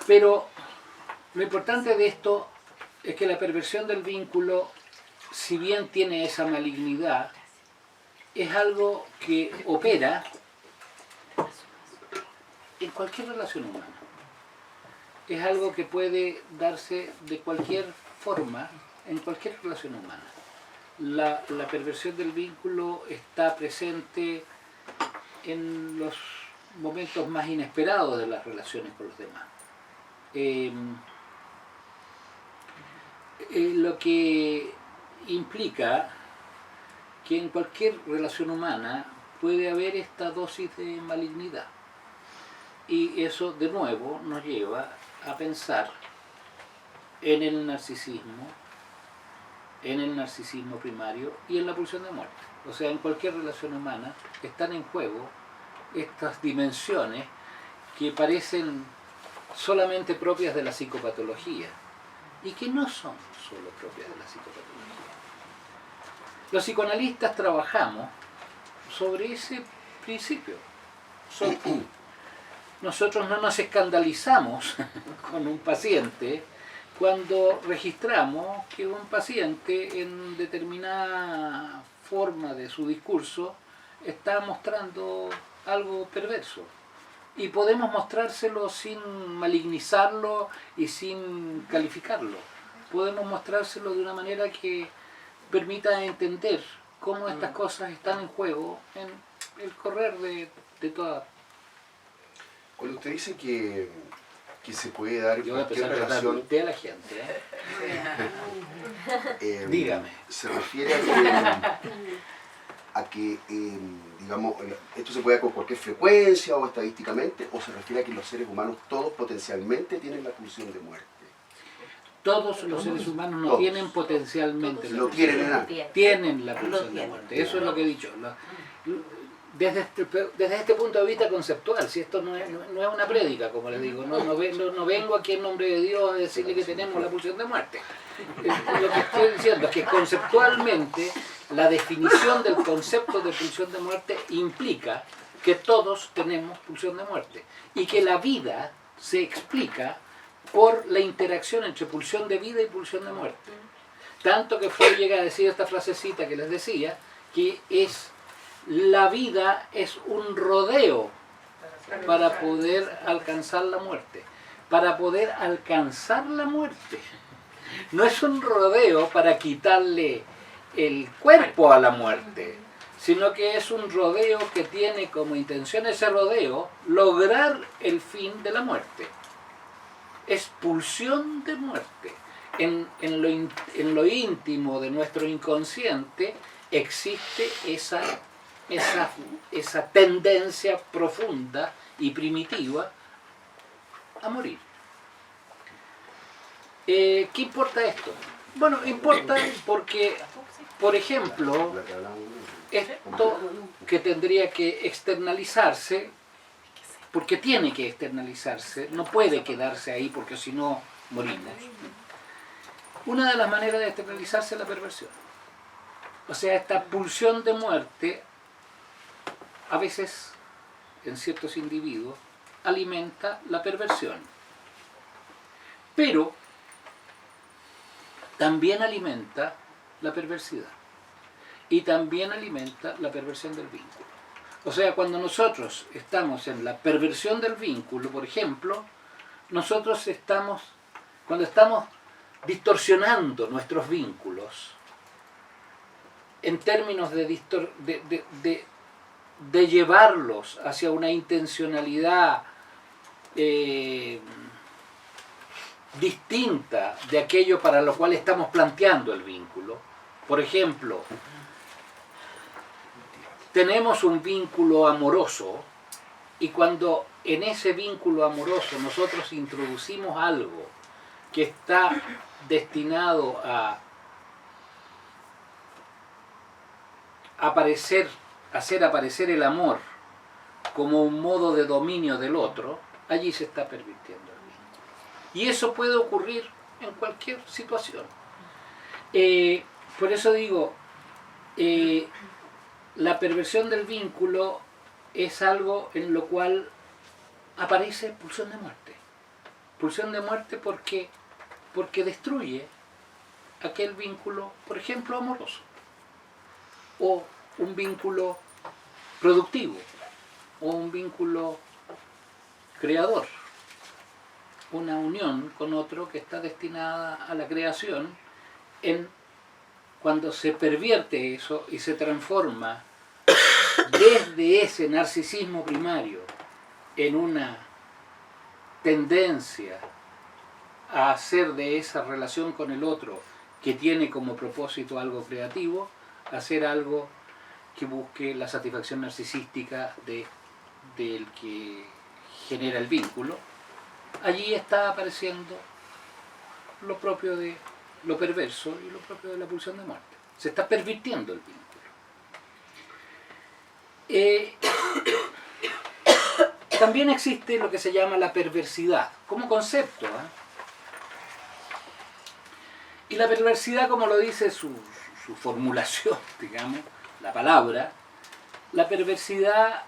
Pero lo importante de esto es que la perversión del vínculo, si bien tiene esa malignidad, es algo que opera en cualquier relación humana. Es algo que puede darse de cualquier forma en cualquier relación humana. La perversión del vínculo está presente en los momentos más inesperados de las relaciones con los demás. Lo que implica que en cualquier relación humana puede haber esta dosis de malignidad. Y eso de nuevo nos lleva a pensar en el narcisismo primario y en la pulsión de muerte. O sea, en cualquier relación humana están en juego estas dimensiones que parecen solamente propias de la psicopatología y que no son solo propias de la psicopatología. Los psicoanalistas trabajamos sobre ese principio. Nosotros no nos escandalizamos con un paciente cuando registramos que un paciente en determinada forma de su discurso está mostrando algo perverso. Y podemos mostrárselo sin malignizarlo y sin calificarlo. Podemos mostrárselo de una manera que permita entender cómo estas cosas están en juego en el correr de toda. Cuando usted dice que se puede dar Yo voy a cualquier empezar a relación, a la gente. Dígame. Se refiere a que digamos, esto se puede dar con cualquier frecuencia o estadísticamente, o se refiere a que los seres humanos todos potencialmente tienen la pulsión de muerte. Todos los seres humanos no tienen potencialmente lo tienen, tienen la pulsión de muerte. Eso es lo que he dicho. Desde este punto de vista conceptual, si esto no es una prédica, como les digo, no vengo aquí en nombre de Dios a decirle que tenemos la pulsión de muerte. Lo que estoy diciendo es que conceptualmente la definición del concepto de pulsión de muerte implica que todos tenemos pulsión de muerte y que la vida se explica por la interacción entre pulsión de vida y pulsión de muerte. Tanto que Freud llega a decir esta frasecita que les decía, que la vida es un rodeo para poder alcanzar la muerte. Para poder alcanzar la muerte. No es un rodeo para quitarle el cuerpo a la muerte. sino que es un rodeo que tiene como intención ese rodeo lograr el fin de la muerte. Es pulsión de muerte. En lo íntimo de nuestro inconsciente existe esa tendencia profunda y primitiva a morir. ¿Qué importa esto? Bueno, importa porque, por ejemplo, esto que tendría que externalizarse, porque tiene que externalizarse, no puede quedarse ahí porque si no morimos. Una de las maneras de externalizarse es la perversión. O sea, esta pulsión de muerte, a veces, en ciertos individuos, alimenta la perversión. Pero también alimenta la perversidad. Y también alimenta la perversión del vínculo. O sea, cuando nosotros estamos en la perversión del vínculo, por ejemplo, nosotros cuando estamos distorsionando nuestros vínculos en términos de llevarlos hacia una intencionalidad distinta de aquello para lo cual estamos planteando el vínculo. Por ejemplo, tenemos un vínculo amoroso y cuando en ese vínculo amoroso nosotros introducimos algo que está destinado a hacer aparecer el amor como un modo de dominio del otro, allí se está pervirtiendo el vínculo. Y eso puede ocurrir en cualquier situación. Por eso digo, la perversión del vínculo es algo en lo cual aparece pulsión de muerte. Pulsión de muerte porque destruye aquel vínculo, por ejemplo, amoroso, o un vínculo productivo, o un vínculo creador, una unión con otro que está destinada a la creación. Cuando se pervierte eso y se transforma desde ese narcisismo primario en una tendencia a hacer de esa relación con el otro, que tiene como propósito algo creativo, hacer algo que busque la satisfacción narcisística del que genera el vínculo, allí está apareciendo lo propio de lo perverso y lo propio de la pulsión de muerte. Se está pervirtiendo el vínculo. También existe lo que se llama la perversidad como concepto, y la perversidad, como lo dice su formulación, digamos, la palabra, la perversidad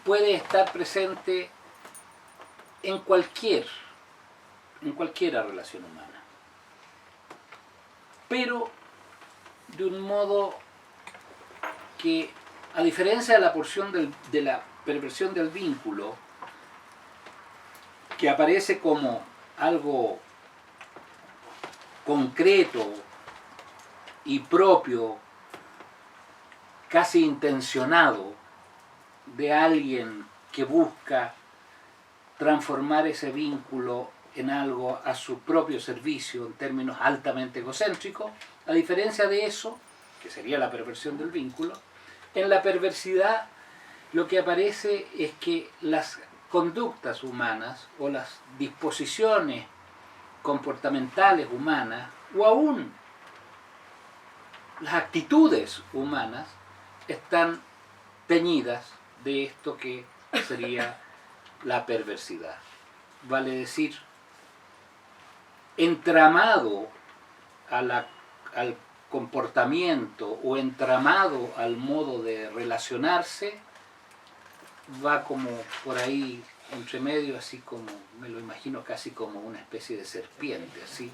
puede estar presente en cualquiera relación humana, pero de un modo que, a diferencia de la porción de la perversión del vínculo, que aparece como algo concreto y propio, casi intencionado, de alguien que busca transformar ese vínculo en algo a su propio servicio en términos altamente egocéntricos, a diferencia de eso, que sería la perversión del vínculo, en la perversidad lo que aparece es que las conductas humanas o las disposiciones comportamentales humanas o aún las actitudes humanas están teñidas de esto que sería la perversidad. Vale decir, entramado al comportamiento o entramado al modo de relacionarse, va como por ahí entre medio, así como, me lo imagino casi como una especie de serpiente, así,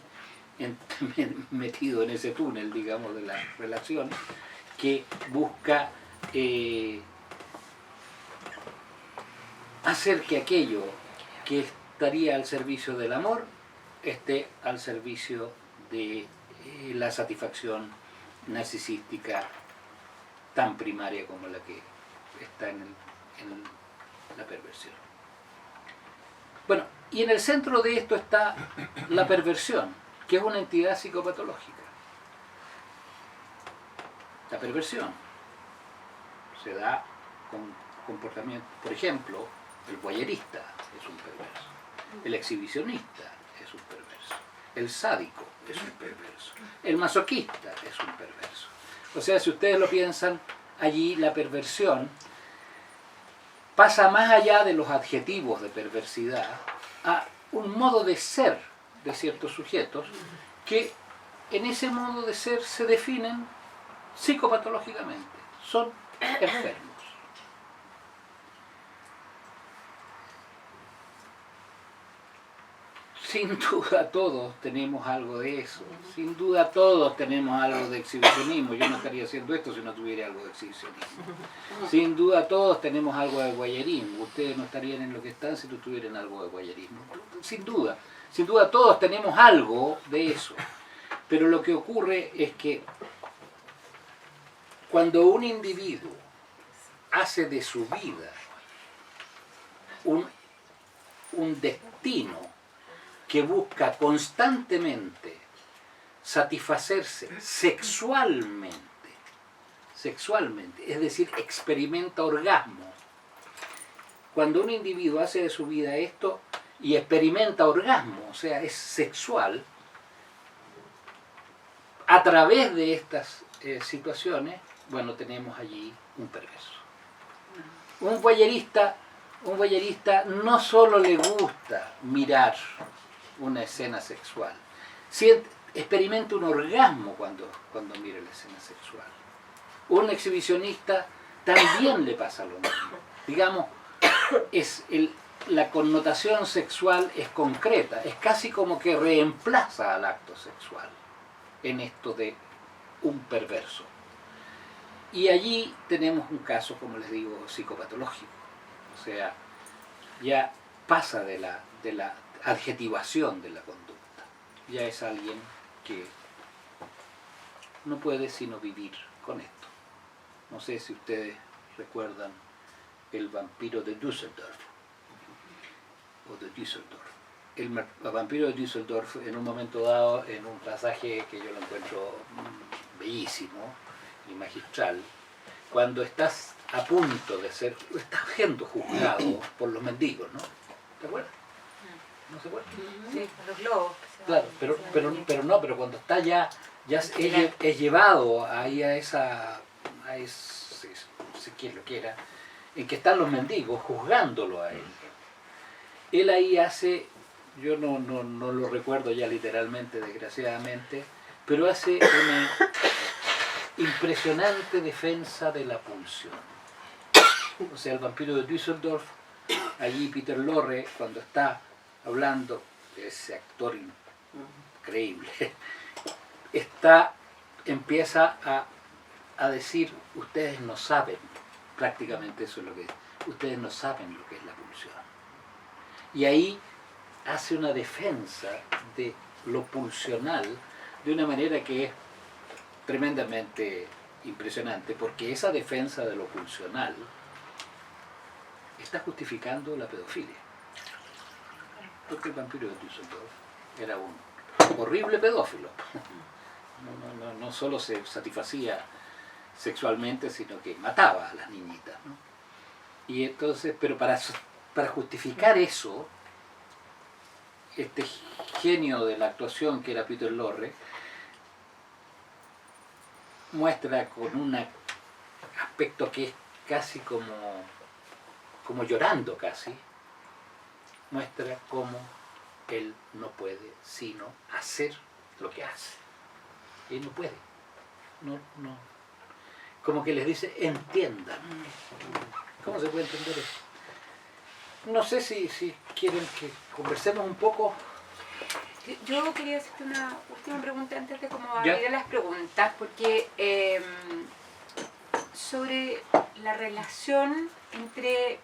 metido en ese túnel, digamos, de la relación, que busca hacer que aquello que estaría al servicio del amor esté al servicio de la satisfacción narcisística tan primaria como la que está en la perversión. Bueno, y en el centro de esto está la perversión, que es una entidad psicopatológica. La perversión se da con comportamiento, por ejemplo, el voyerista es un perverso, el exhibicionista es un perverso, el sádico es un perverso, el masoquista es un perverso. O sea, si ustedes lo piensan, allí la perversión pasa más allá de los adjetivos de perversidad a un modo de ser de ciertos sujetos que en ese modo de ser se definen psicopatológicamente, son enfermos. Sin duda todos tenemos algo de eso, sin duda todos tenemos algo de exhibicionismo. Yo no estaría haciendo esto si no tuviera algo de exhibicionismo. Sin duda todos tenemos algo de voyerismo. Ustedes no estarían en lo que están si no tuvieran algo de voyerismo. Sin duda todos tenemos algo de eso. Pero lo que ocurre es que cuando un individuo hace de su vida un destino que busca constantemente satisfacerse sexualmente, es decir, experimenta orgasmo. Cuando un individuo hace de su vida esto y experimenta orgasmo, o sea, es sexual, a través de estas situaciones, bueno, tenemos allí un perverso. Un voyerista no solo le gusta mirar una escena sexual, experimenta un orgasmo cuando mira la escena sexual. Un exhibicionista también le pasa lo mismo. Digamos, la connotación sexual es concreta, es casi como que reemplaza al acto sexual en esto de un perverso. Y allí tenemos un caso, como les digo, psicopatológico. O sea, ya pasa de la adjetivación de la conducta. Ya es alguien que no puede sino vivir con esto. No sé si ustedes recuerdan el vampiro de Düsseldorf. El vampiro de Düsseldorf, en un momento dado, en un pasaje que yo lo encuentro bellísimo y magistral, cuando estás a punto de estás siendo juzgado por los mendigos, ¿no? ¿Te acuerdas? ¿No se acuerdan? Sí, los globos. Claro, pero cuando está ya es llevado ahí a ese, no sé quién lo quiera, en que están los mendigos juzgándolo a él. Él ahí hace, yo no lo recuerdo ya literalmente, desgraciadamente, pero hace una impresionante defensa de la pulsión. O sea, el vampiro de Düsseldorf, allí Peter Lorre, cuando está hablando, ese actor increíble, empieza a decir, ustedes no saben, prácticamente eso es lo que es, ustedes no saben lo que es la pulsión. Y ahí hace una defensa de lo pulsional de una manera que es tremendamente impresionante, porque esa defensa de lo pulsional está justificando la pedofilia. Porque el vampiro de Düsseldorf era un horrible pedófilo. No solo se satisfacía sexualmente, sino que mataba a las niñitas, ¿no? Y entonces, pero para justificar eso, este genio de la actuación que era Peter Lorre muestra con un aspecto que es casi como llorando casi, muestra cómo él no puede sino hacer lo que hace. Él no puede. No. Como que les dice, entiendan. ¿Cómo se puede entender eso? No sé si quieren que conversemos un poco. Yo quería hacerte una última pregunta antes de como abrir a las preguntas, porque sobre la relación entre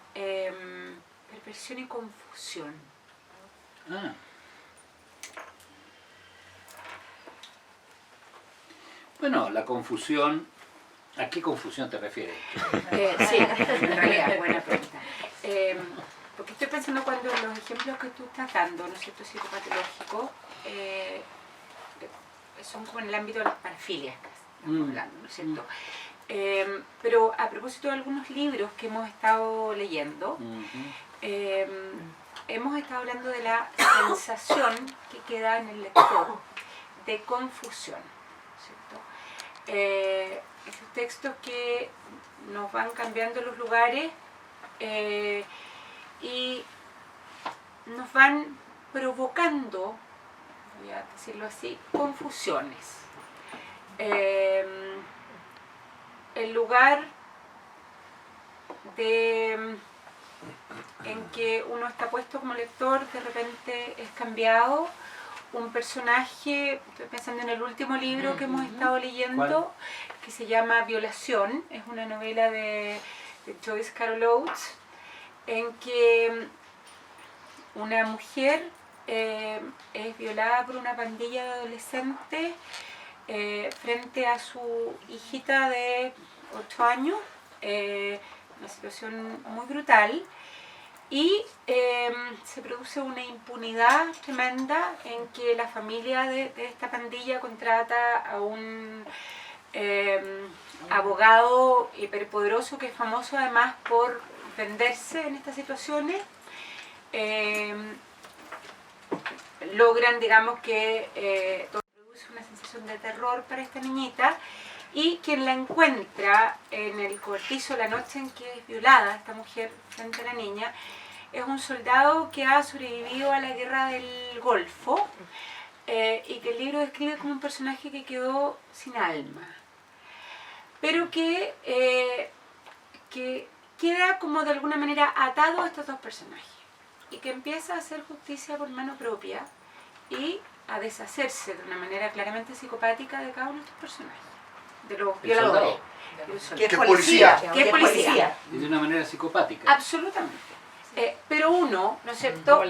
perversión y confusión. Bueno, la confusión, ¿a qué confusión te refieres? Sí, en realidad, buena pregunta. Porque estoy pensando cuando los ejemplos que tú estás dando, ¿no es cierto?, psicopatológicos, son como en el ámbito de las parafilias, estamos hablando, ¿no es cierto? Pero a propósito de algunos libros que hemos estado leyendo, hemos estado hablando de la sensación que queda en el lector de confusión, ¿cierto? Esos textos que nos van cambiando los lugares y nos van provocando, voy a decirlo así, confusiones. El lugar en que uno está puesto como lector de repente es cambiado. Un personaje, estoy pensando en el último libro que hemos estado leyendo, que se llama Violación, es una novela de Joyce Carol Oates, en que una mujer es violada por una pandilla de adolescentes frente a su hijita de 8 años, una situación muy brutal, y se produce una impunidad tremenda en que la familia de esta pandilla contrata a un abogado hiperpoderoso que es famoso además por venderse en estas situaciones. Logran, digamos, que produce una sensación de terror para esta niñita, y quien la encuentra en el cobertizo la noche en que es violada esta mujer frente a la niña es un soldado que ha sobrevivido a la guerra del Golfo y que el libro describe como un personaje que quedó sin alma, pero que queda como de alguna manera atado a estos dos personajes y que empieza a hacer justicia por mano propia y a deshacerse de una manera claramente psicopática de cada uno de estos personajes, de los violadores. Que es policía. Que es policía. Y de una manera psicopática. Absolutamente. Pero uno, ¿no es cierto?,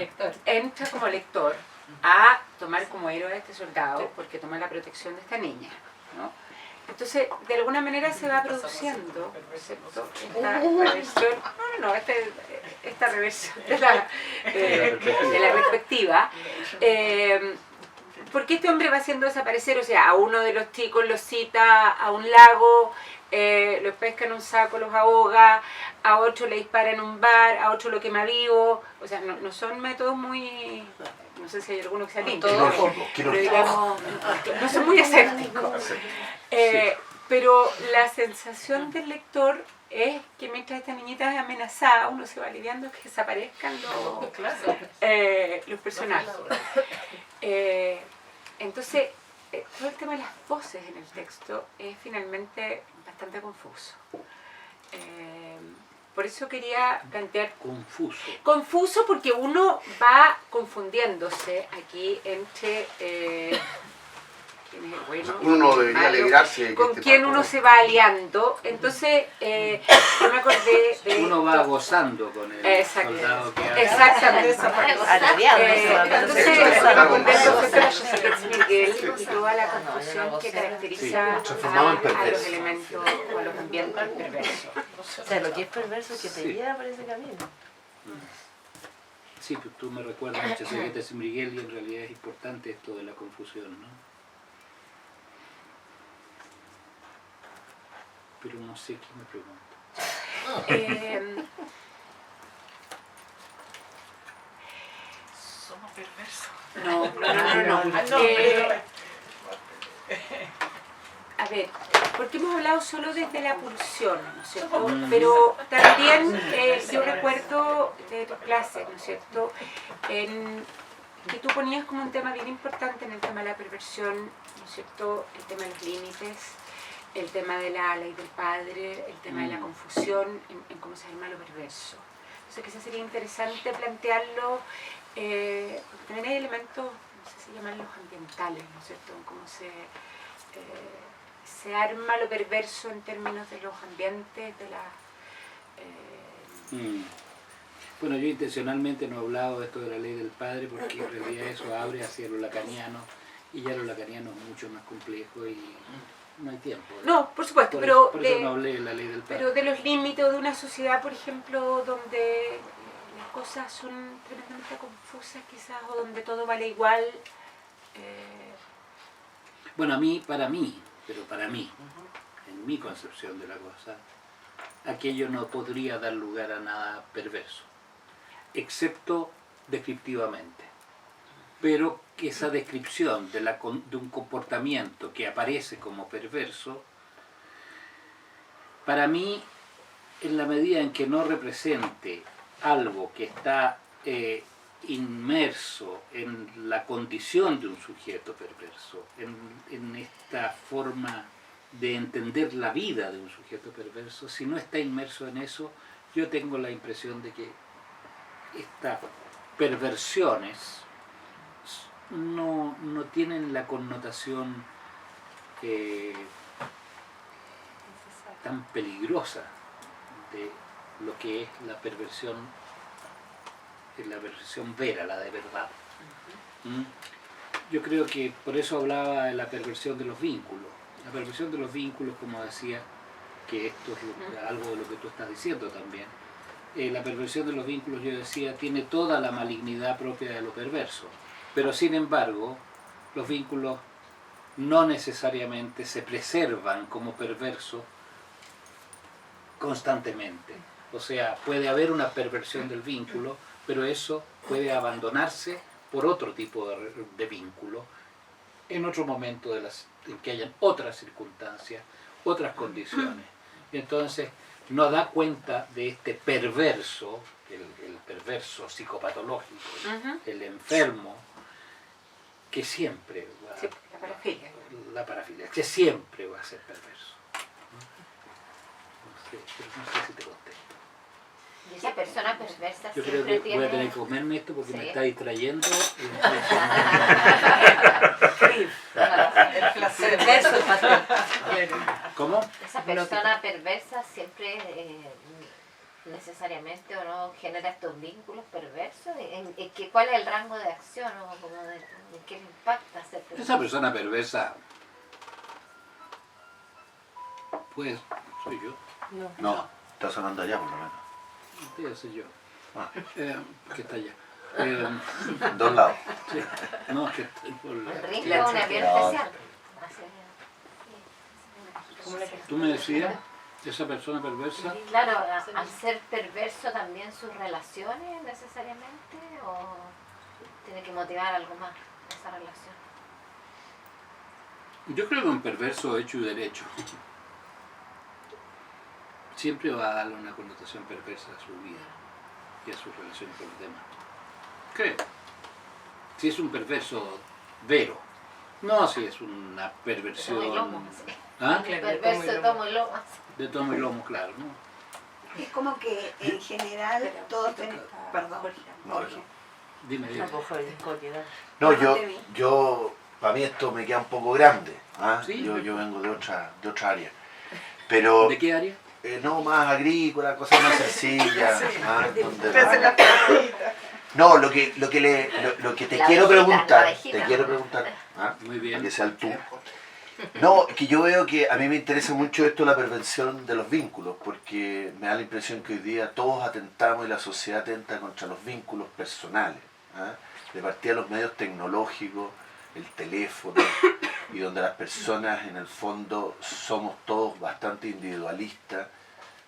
entra como lector a tomar como héroe a este soldado porque toma la protección de esta niña, ¿no? Entonces, de alguna manera se va produciendo, ¿no es cierto?, esta reversión, esta reversión de la perspectiva, porque este hombre va haciendo desaparecer, o sea, a uno de los chicos lo cita a un lago, los pesca en un saco, los ahoga, a otro le dispara en un bar, a otro lo quema vivo, o sea, no son métodos muy, no sé si hay alguno que sea limpio, pero digamos, no son muy escépticos. Pero la sensación del lector es que mientras esta niñita es amenazada, uno se va aliviando que desaparezcan los personajes. Entonces, todo el tema de las voces en el texto es finalmente bastante confuso. Por eso quería plantear... Confuso porque uno va confundiéndose aquí entre... uno no debería alegrarse con quién uno se va aliando. Entonces yo me acordé de uno va gozando con el soldado que hace. Exactamente. Entonces me acordé del profesor Miguel y toda la confusión que caracteriza a los elementos o a los ambientes perversos. O sea, lo que es perverso es que te lleva por ese camino. Sí, pues tú me recuerdas mucho a San Miguel y en realidad es importante esto de la confusión, ¿no? Pero no sé qué me pregunta. Somos perversos. No. A ver, porque hemos hablado solo desde la pulsión, ¿no es cierto? Pero también yo recuerdo de tus clases, ¿no es cierto?, que tú ponías como un tema bien importante en el tema de la perversión, ¿no es cierto?, el tema de los límites, el tema de la ley del padre, el tema de la confusión en cómo se arma lo perverso. Entonces quizás sería interesante plantearlo, porque también hay elementos, no sé si llamarlos ambientales, ¿no es cierto?, en cómo se arma lo perverso en términos de los ambientes, de la... Bueno, yo intencionalmente no he hablado de esto de la ley del padre porque en realidad eso abre hacia lo lacaniano y ya lo lacaniano es mucho más complejo y no hay tiempo. No, por supuesto, Por eso no hablé de la ley del pero de los límites de una sociedad, por ejemplo, donde las cosas son tremendamente confusas quizás, o donde todo vale igual. Bueno, para mí, en mi concepción de la cosa, aquello no podría dar lugar a nada perverso, excepto descriptivamente. Pero que esa descripción de un comportamiento que aparece como perverso, para mí, en la medida en que no represente algo que está inmerso en la condición de un sujeto perverso, en esta forma de entender la vida de un sujeto perverso, si no está inmerso en eso, yo tengo la impresión de que estas perversiones no tienen la connotación tan peligrosa de lo que es la perversión vera, la de verdad. Yo creo que por eso hablaba de la perversión de los vínculos. La perversión de los vínculos, como decía, que esto es algo de lo que tú estás diciendo también, la perversión de los vínculos, yo decía, tiene toda la malignidad propia de lo perverso, pero sin embargo los vínculos no necesariamente se preservan como perversos constantemente. O sea, puede haber una perversión del vínculo, pero eso puede abandonarse por otro tipo de vínculo en otro momento en que hayan otras circunstancias, otras condiciones. Y entonces no da cuenta de este perverso, el perverso psicopatológico, el enfermo, que siempre va, Sí, la parafilia. que siempre va a ser perverso. No sé si te contesto. Y esa persona perversa Yo creo siempre que tiene... voy a tener que comerme esto porque Sí. me está distrayendo. El placer. ¿Cómo? Esa persona perversa siempre necesariamente o no genera estos vínculos perversos. ¿Cuál es el rango de acción o como de qué le impacta ser perverso? Esa persona perversa, pues, soy yo. No, está sonando allá por lo menos. Debe ser yo. Ah. Que está allá. Dos lados. Sí. No, que estoy por El la... ring es un avión especial. Tú me decías, esa persona perversa, Claro, al ser perverso también sus relaciones necesariamente o tiene que motivar algo más esa relación. yo creo que un perverso hecho y derecho siempre va a darle una connotación perversa a su vida y a sus relaciones con los demás. Creo. Si es un perverso vero, no si es una perversión... Tomo y lomo, sí. ¿Ah? Perverso de tomo y lomo. De tomo y lomo, claro, ¿no? Es como que en general todos tenemos... Perdón, Jorge. Dime. No, yo para mí esto me queda un poco grande. ¿Ah? ¿Sí? Yo vengo de otra área. Pero ¿De qué área? no más agrícola, cosas más sencillas. ¿Ah? Donde Entonces la paradita. no, lo que te La quiero abejita, preguntar, ¿ah? Muy bien. Para que sea el tú. No, que yo veo que a mí me interesa mucho esto, la perversión de los vínculos, porque me da la impresión que hoy día todos atentamos y la sociedad atenta contra los vínculos personales. ¿Ah? De partida los medios tecnológicos, el teléfono, y donde las personas en el fondo somos todos bastante individualistas,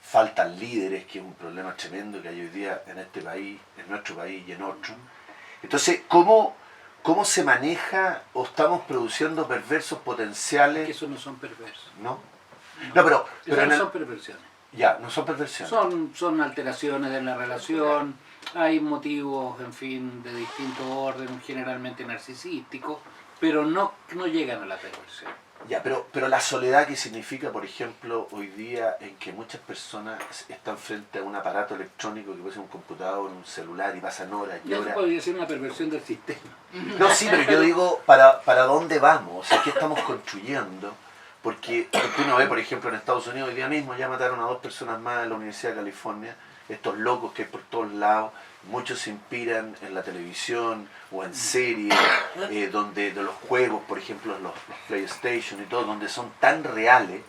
faltan líderes, que es un problema tremendo que hay hoy día en este país, en nuestro país y en otros. Entonces, ¿cómo se maneja o estamos produciendo perversos Que potenciales? esos no son perversos. ¿No? No, pero Esas en no el- son perversiones. ya, no son perversiones. Son alteraciones de la relación, hay motivos, en fin, de distinto orden, generalmente narcisísticos, pero no llegan a la perversión. Ya, pero la soledad que significa, por ejemplo, hoy día en que muchas personas están frente a un aparato electrónico que puede ser un computador, un celular y pasan horas y Eso horas. podría ser una perversión del sistema. No, sí, pero yo digo, ¿para dónde vamos? O sea, ¿qué estamos construyendo? Porque uno ve, por ejemplo, en Estados Unidos hoy día mismo ya mataron a 2 personas más en la Universidad de California estos locos que hay por todos lados. Muchos se inspiran en la televisión o en series, donde de los juegos, por ejemplo, los PlayStation y todo, donde son tan reales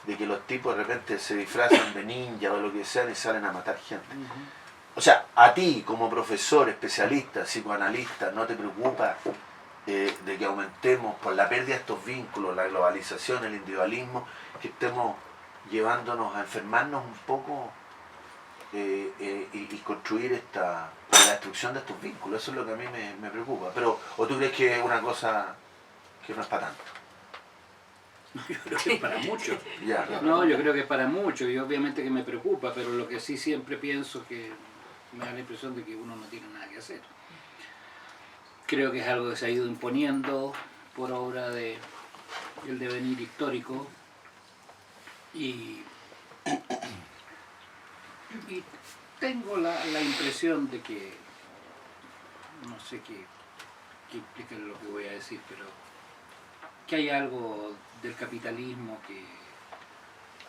de que los tipos de repente se disfrazan de ninja o lo que sea y salen a matar gente. O sea, a ti como profesor, especialista, psicoanalista, ¿no te preocupa de que aumentemos por la pérdida de estos vínculos, la globalización, el individualismo, que estemos llevándonos a enfermarnos un poco y construir la destrucción de estos vínculos? Eso es lo que a mí me preocupa. Pero, ¿o tú crees que es una cosa que no es para tanto? Yo creo que es para mucho. Ya. No, yo creo que es para mucho y obviamente que me preocupa, pero lo que sí siempre pienso que me da la impresión de que uno no tiene nada que hacer. Creo que es algo que se ha ido imponiendo por obra del devenir histórico y tengo la impresión de que, no sé qué implica lo que voy a decir, pero que hay algo del capitalismo que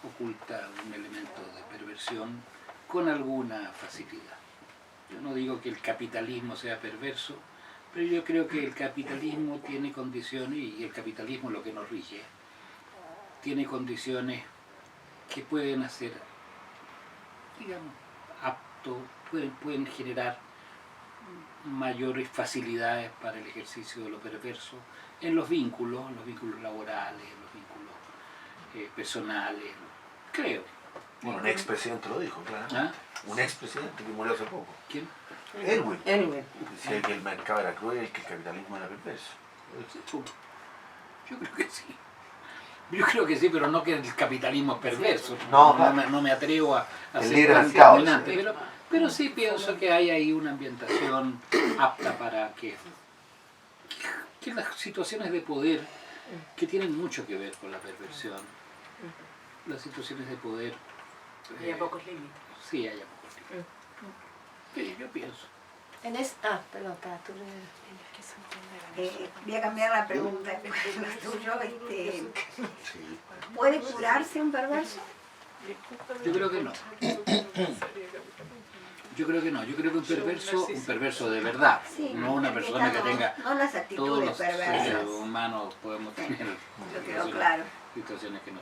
oculta un elemento de perversión con alguna facilidad. Yo no digo que el capitalismo sea perverso, pero yo creo que el capitalismo tiene condiciones, y el capitalismo lo que nos rige, tiene condiciones que pueden hacer, digamos, apto, pueden generar mayores facilidades para el ejercicio de lo perverso en los vínculos laborales, en los vínculos personales, creo. Bueno, un expresidente lo dijo, claro. ¿Ah? Un expresidente que murió hace poco. ¿Quién? Elwin. Elwin. Decía que el mercado era cruel, que el capitalismo era perverso. Yo creo que sí. Yo creo que sí, pero no que el capitalismo es perverso. No, No me atrevo a el ser libre tan mercado, determinante, sí. pero sí pienso que hay ahí una ambientación apta para que las situaciones de poder, que tienen mucho que ver con la perversión, las situaciones de poder... Y a pocos límites. Sí, hay a pocos límites. Sí, yo pienso. Perdón, tú Voy a cambiar la pregunta tuyo. ¿Puede curarse un perverso? Yo creo que no. Yo creo que no. Yo creo que un perverso de verdad, Sí, no una persona que tenga no las todos actitudes los seres perversas. humanos podemos tener Yo quedó claro. situaciones que no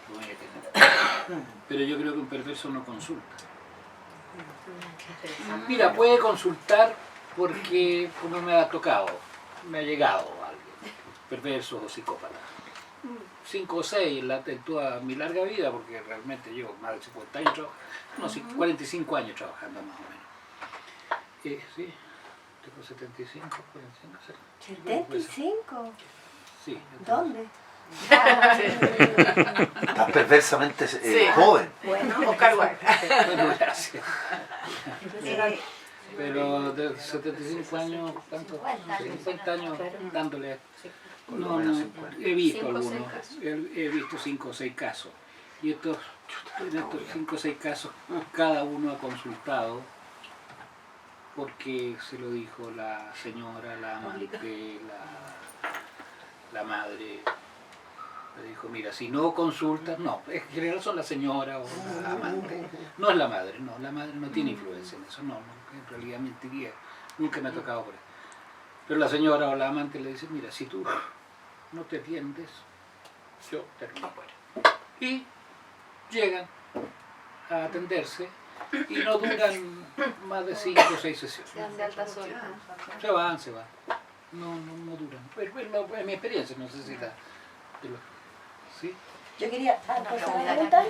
voy a tener. Pero yo creo que un perverso no consulta. Mira, puede consultar porque como me ha tocado, me ha llegado alguien, perverso o psicópata. 5 o 6 en toda mi larga vida, porque realmente llevo más de 50 años trabajando, 45 años trabajando más o menos. Sí, tengo 75, 45, 75. Sí. ¿Dónde? Estás perversamente joven. Bueno, Oscar Wilde. Bueno, gracias. eh, Pero de 75 años, ¿cuánto? 50 años dándole. No, he visto algunos, he visto 5 o 6 casos. Y en estos 5 o 6 casos, cada uno ha consultado porque se lo dijo la señora, la amante, la madre. Le dijo, mira, si no consultas, no, en general son la señora o la amante. No es la madre no tiene influencia en eso, no, en realidad mentiría, nunca me ha tocado por eso. Pero la señora o la amante le dice, mira, si tú no te atiendes, yo termino. Y llegan a atenderse y no duran más de 5 o 6 sesiones. Se dan de alta sola. Se van. No duran. En mi experiencia, no sé si ¿sí? Yo quería Una pregunta.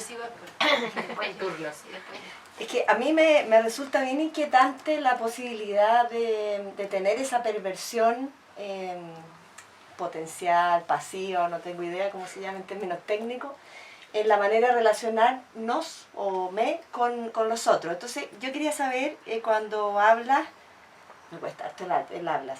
En turnos. Es que a mí me resulta bien inquietante la posibilidad de tener esa perversión potencial, pasiva, no tengo idea cómo se llama en términos técnicos, en la manera de relacionarnos con los otros. Entonces yo quería saber cuando hablas, me cuesta harto el habla,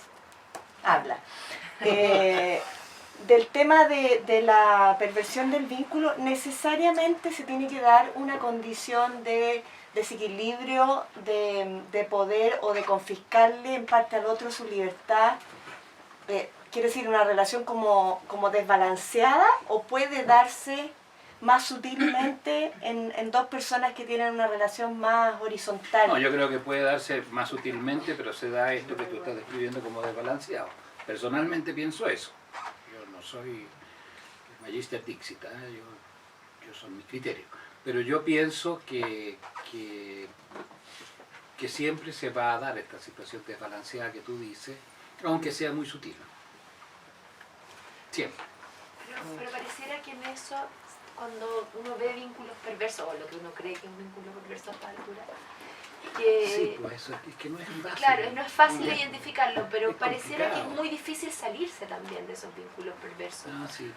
del tema de la perversión del vínculo, necesariamente se tiene que dar una condición de desequilibrio, de poder o de confiscarle en parte al otro su libertad. Quiero decir, una relación como desbalanceada, o puede darse más sutilmente en dos personas que tienen una relación más horizontal. No, yo creo que puede darse más sutilmente, pero se da esto que tú estás describiendo como desbalanceado. Personalmente pienso eso. Yo no soy Magister Dixit, yo son mis criterios. Pero yo pienso que siempre se va a dar esta situación desbalanceada que tú dices, aunque sea muy sutil. Siempre. Pero pareciera que en eso, cuando uno ve vínculos perversos, o lo que uno cree que es un vínculo perverso a esta altura, que... Sí, pues eso es que no es fácil. Claro, no es fácil identificarlo, pero Es pareciera que es complicado. muy difícil salirse también de esos vínculos perversos. Ah, sí.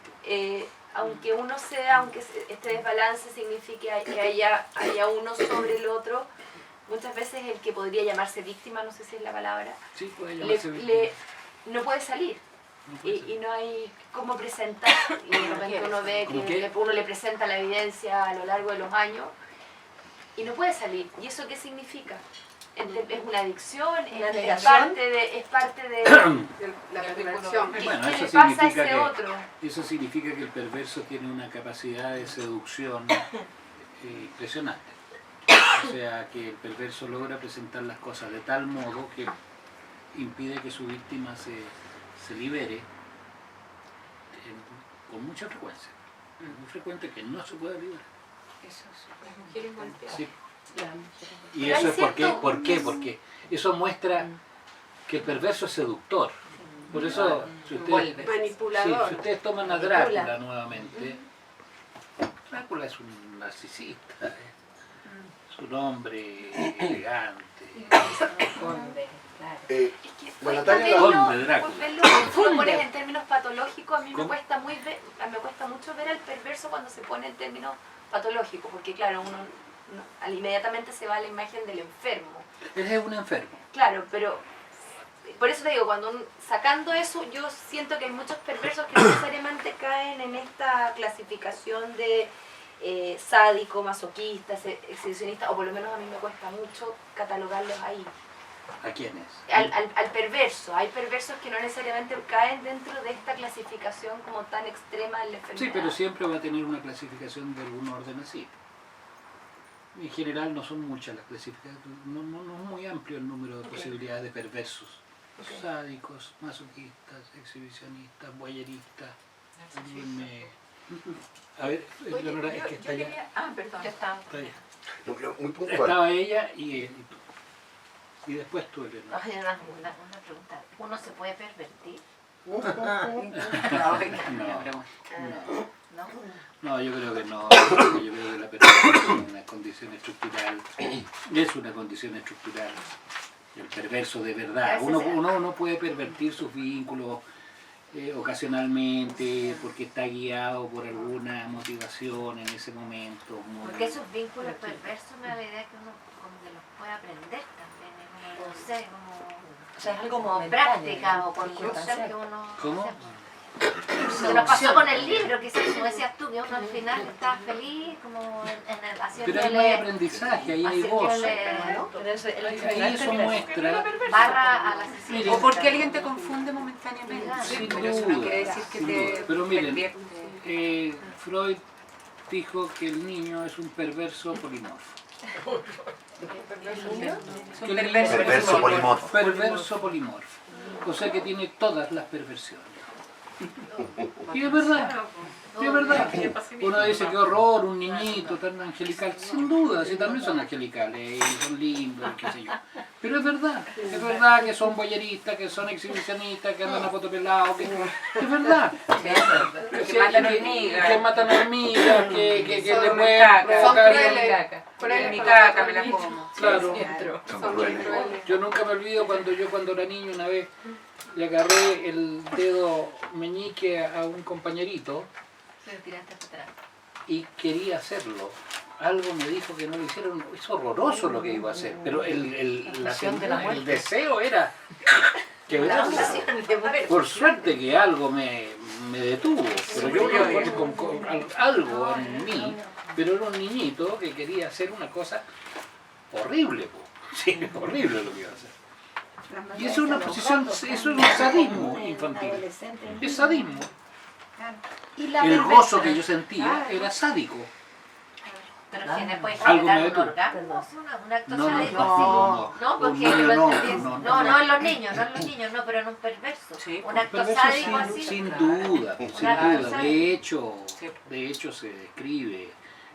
Aunque uno sea, aunque este desbalance signifique que haya uno sobre el otro, muchas veces el que podría llamarse víctima, no sé si es la palabra, Sí, puede llamarse víctima. no puede salir. No puede ser. Y no hay cómo presentar, y de repente uno ve ¿Cómo que qué? uno le presenta la evidencia a lo largo de los años y no puede salir. ¿Y eso qué significa? Es una adicción, Una es negación. parte de La perversión. Bueno, ¿qué eso le pasa a significa ese otro? Eso significa que el perverso tiene una capacidad de seducción impresionante. O sea, que el perverso logra presentar las cosas de tal modo que impide que su víctima se libere con mucha frecuencia. Es muy frecuente que no se pueda liberar. Eso es. Las mujeres golpeadas. Sí. Y Pero eso hay es cierto- ¿por qué? Porque eso muestra que el perverso es seductor. Por eso, si ustedes, Envuelve. Manipulador. si ustedes toman a Manipula. Drácula nuevamente, Drácula es un narcisista, es un hombre elegante. Conde, claro. Es que La cuesta Natalia verlo, Conde Drácula. verlo, si tú lo pones en términos patológicos, a mí me ¿Cómo? cuesta mucho ver al perverso cuando se pone en términos patológicos, porque claro, inmediatamente se va a la imagen del enfermo. Él es un enfermo. Claro, pero por eso te digo, sacando eso, yo siento que hay muchos perversos que no necesariamente caen en esta clasificación de sádico, masoquista, exhibicionista, o por lo menos a mí me cuesta mucho catalogarlos ahí. ¿A quién es? Al perverso. Hay perversos que no necesariamente caen dentro de esta clasificación como tan extrema de la enfermedad. Sí, pero siempre va a tener una clasificación de algún orden así. En general no son muchas las clasificaciones, no es muy amplio el número de posibilidades de perversos. Ok. Sádicos, masoquistas, exhibicionistas, boyeristas. A ver, Oye, Leonora, es yo que está allá. quería... Ah, perdón. Ya está. Está allá. No, pero muy puntual. Estaba ella y él y tú. Y después tú, Leonora. Oye, una pregunta. ¿Uno se puede pervertir? No, ¿No? no, yo creo que no. Yo creo que la perversión es una condición estructural. Es una condición estructural. El perverso de verdad. Uno puede pervertir sus vínculos ocasionalmente porque está guiado por alguna motivación en ese momento. Porque esos vínculos perversos me da la idea que uno como que los puede aprender también. Es como, no sé, O sea, es algo como momentáneo, práctica o conducción circunstancial. que uno... ¿Cómo? Se nos pasó con el libro, quizás como decías tú, que uno al final está feliz como haciéndole... Pero ahí no hay aprendizaje, ahí hay goce. Pero eso, Ahí eso muestra. barra a la asesina. O porque alguien te confunde momentáneamente. Sin Pero eso no duda, quiere decir que sin te duda. Pero miren, pervierte. Freud dijo que el niño es un perverso polimorfo. Es un Que el perverso niño Perverso polimorfo. Perverso polimorfo. O sea que tiene todas las perversiones. Y es verdad. Sí, es verdad. Uno dice que horror, un niñito tan angelical. Sin duda, sí, también son angelicales y son lindos, qué sé yo. Pero es verdad que son boyeristas, que son exhibicionistas, que andan a fotopelados, que es verdad. Que matan hormigas. Que matan hormigas, que le Son pueden caca. provocar. Son crueles. Mi caca me la como. Claro. Son crueles. Yo nunca me olvido cuando era niño una vez le agarré el dedo meñique a un compañerito Se lo tiraste para atrás. y quería hacerlo. Algo me dijo que no lo hicieron, es horroroso lo que iba a hacer, pero el deseo era quebrarlo. Por suerte que algo me detuvo, pero yo creo con algo en mí, pero era un niñito que quería hacer una cosa horrible, po. Sí, horrible lo que iba a hacer. Y eso es una posición, eso es un sadismo infantil. Es sadismo. Y la El perversión. gozo que yo sentía era sádico. Pero que después Algo generar me un detuvo. orgasmo, un acto No, sádico, no, no, un porque niño lo no, entendí. No, en los niños, no, pero en un perverso. Un acto Perverso sádico así. sin duda, sin Una duda. cosa De hecho se describe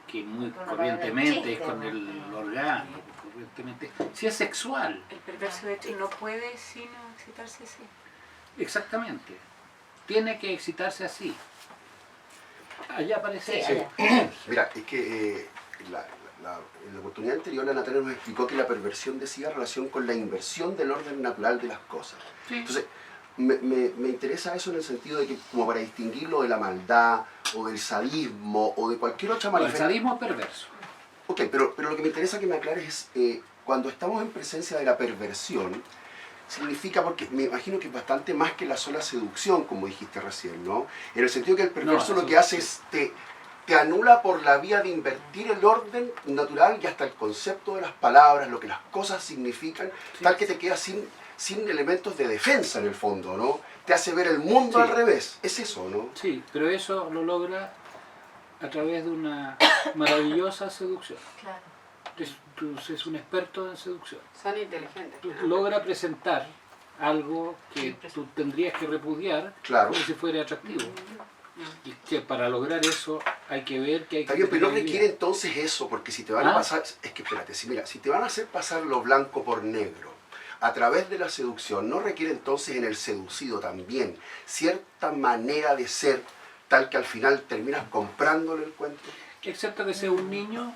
que muy Con la corrientemente palabra es con chiste, el orgasmo, corrientemente. Si es sexual, El perverso de hecho no puede sino excitarse así. exactamente. Tiene que excitarse allá aparece. Sí. Mira, es que en la oportunidad anterior la Natalia nos explicó que la perversión decía relación con la inversión del orden natural de las cosas. Sí. Entonces, me interesa eso en el sentido de que como para distinguirlo de la maldad o del sadismo o de cualquier otra El manifestación. sadismo es perverso. Ok, pero lo que me interesa que me aclares es cuando estamos en presencia de la perversión, significa, porque me imagino que es bastante más que la sola seducción, como dijiste recién, ¿no? En el sentido que el perverso No, lo que hace es te anula por la vía de invertir el orden natural y hasta el concepto de las palabras, lo que las cosas significan, tal que te quedas sin elementos de defensa en el fondo, ¿no? Te hace ver el mundo al revés. Es eso, ¿no? Sí, pero eso lo logra a través de una maravillosa seducción. Claro. Tú es un experto en seducción. Son inteligentes. Logra presentar algo que tú tendrías que repudiar Claro. como si fuera atractivo. Y que para lograr eso hay que ver que hay que... Está bien, pero no tener requiere habilidad. entonces eso, porque si te van a pasar, es que espérate, si te van a hacer pasar lo blanco por negro a través de la seducción, no requiere entonces en el seducido también cierta manera de ser tal que al final terminas comprándole el cuento. Excepto que sea un niño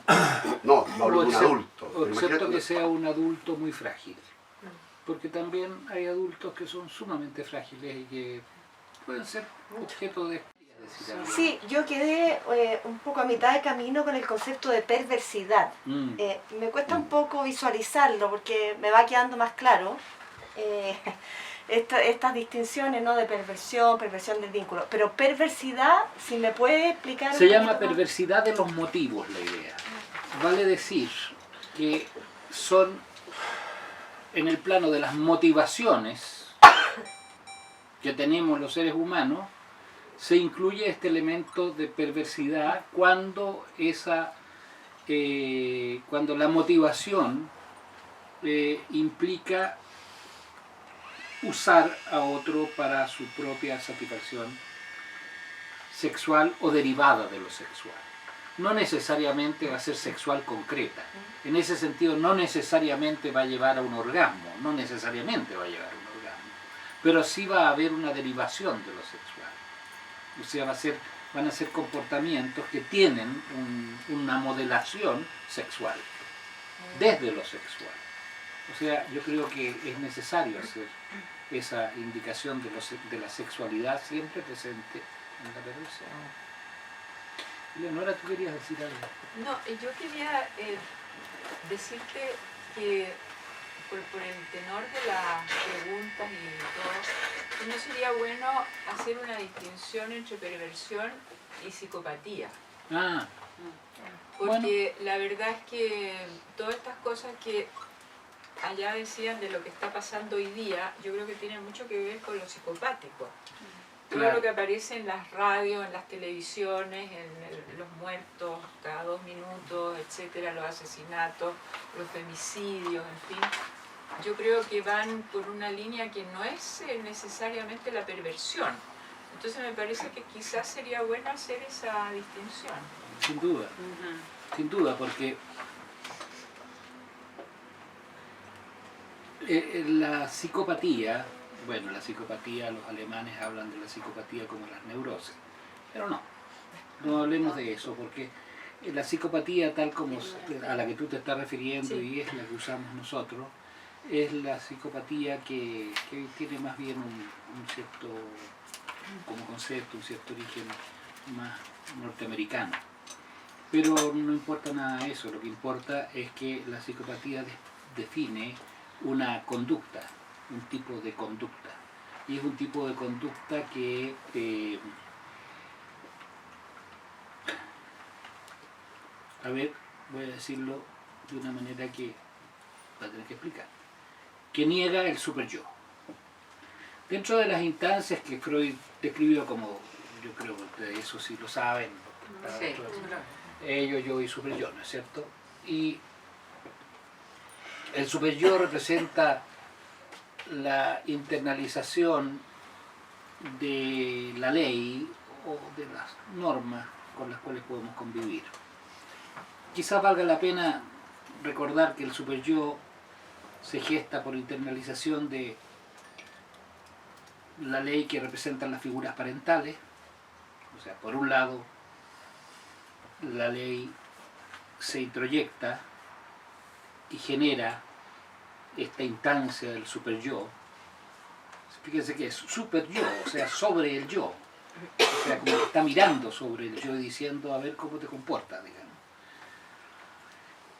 No hablo de un excepto- adulto. o Pero excepto imagínate que sea un adulto muy frágil. Porque también hay adultos que son sumamente frágiles y que pueden ser objeto de... Sí, yo quedé un poco a mitad de camino con el concepto de perversidad. Me cuesta un poco visualizarlo porque me va quedando más claro estas distinciones, ¿no? De perversión del vínculo. Pero perversidad, si me puede explicar... Se un llama poquito más. perversidad de los motivos la idea. Vale decir que son en el plano de las motivaciones que tenemos los seres humanos, se incluye este elemento de perversidad cuando cuando la motivación implica usar a otro para su propia satisfacción sexual o derivada de lo sexual. No necesariamente va a ser sexual concreta. En ese sentido, no necesariamente va a llevar a un orgasmo, no necesariamente va a llevar a un orgasmo, pero sí va a haber una derivación de lo sexual. O sea, van a ser comportamientos que tienen una modelación sexual, desde lo sexual. O sea, yo creo que es necesario hacer esa indicación de la sexualidad siempre presente en la perversión. Leonora, ¿tú querías decir algo? No, yo quería decirte que por el tenor de las preguntas y todo, que no sería bueno hacer una distinción entre perversión y psicopatía. Ah, Porque la verdad es que todas estas cosas que allá decían de lo que está pasando hoy día, yo creo que tienen mucho que ver con lo psicopático. Todo Claro. lo que aparece en las radios, en las televisiones, los muertos cada 2 minutos, etcétera, los asesinatos, los femicidios, en fin. Yo creo que van por una línea que no es necesariamente la perversión. Entonces me parece que quizás sería bueno hacer esa distinción. sin duda, porque la psicopatía, bueno, los alemanes hablan de la psicopatía como las neurosis, pero no hablemos de eso, porque la psicopatía tal como a la que tú te estás refiriendo y es la que usamos nosotros, es la psicopatía que tiene más bien un cierto, como concepto, un cierto origen más norteamericano. Pero no importa nada de eso, lo que importa es que la psicopatía define una conducta, un tipo de conducta. Y es un tipo de conducta que a ver, voy a decirlo de una manera que va a tener que explicar, que niega el superyo. Dentro de las instancias que Freud describió como yo creo que ustedes eso sí lo saben. Sí, Ellos, yo y super yo, ¿no es cierto? Y el super yo representa la internalización de la ley o de las normas con las cuales podemos convivir. Quizás valga la pena recordar que el super yo se gesta por internalización de la ley que representan las figuras parentales. O sea, por un lado, la ley se introyecta y genera esta instancia del super yo. Fíjense que es super yo, o sea, sobre el yo. O sea, como que está mirando sobre el yo y diciendo a ver cómo te comportas, digamos.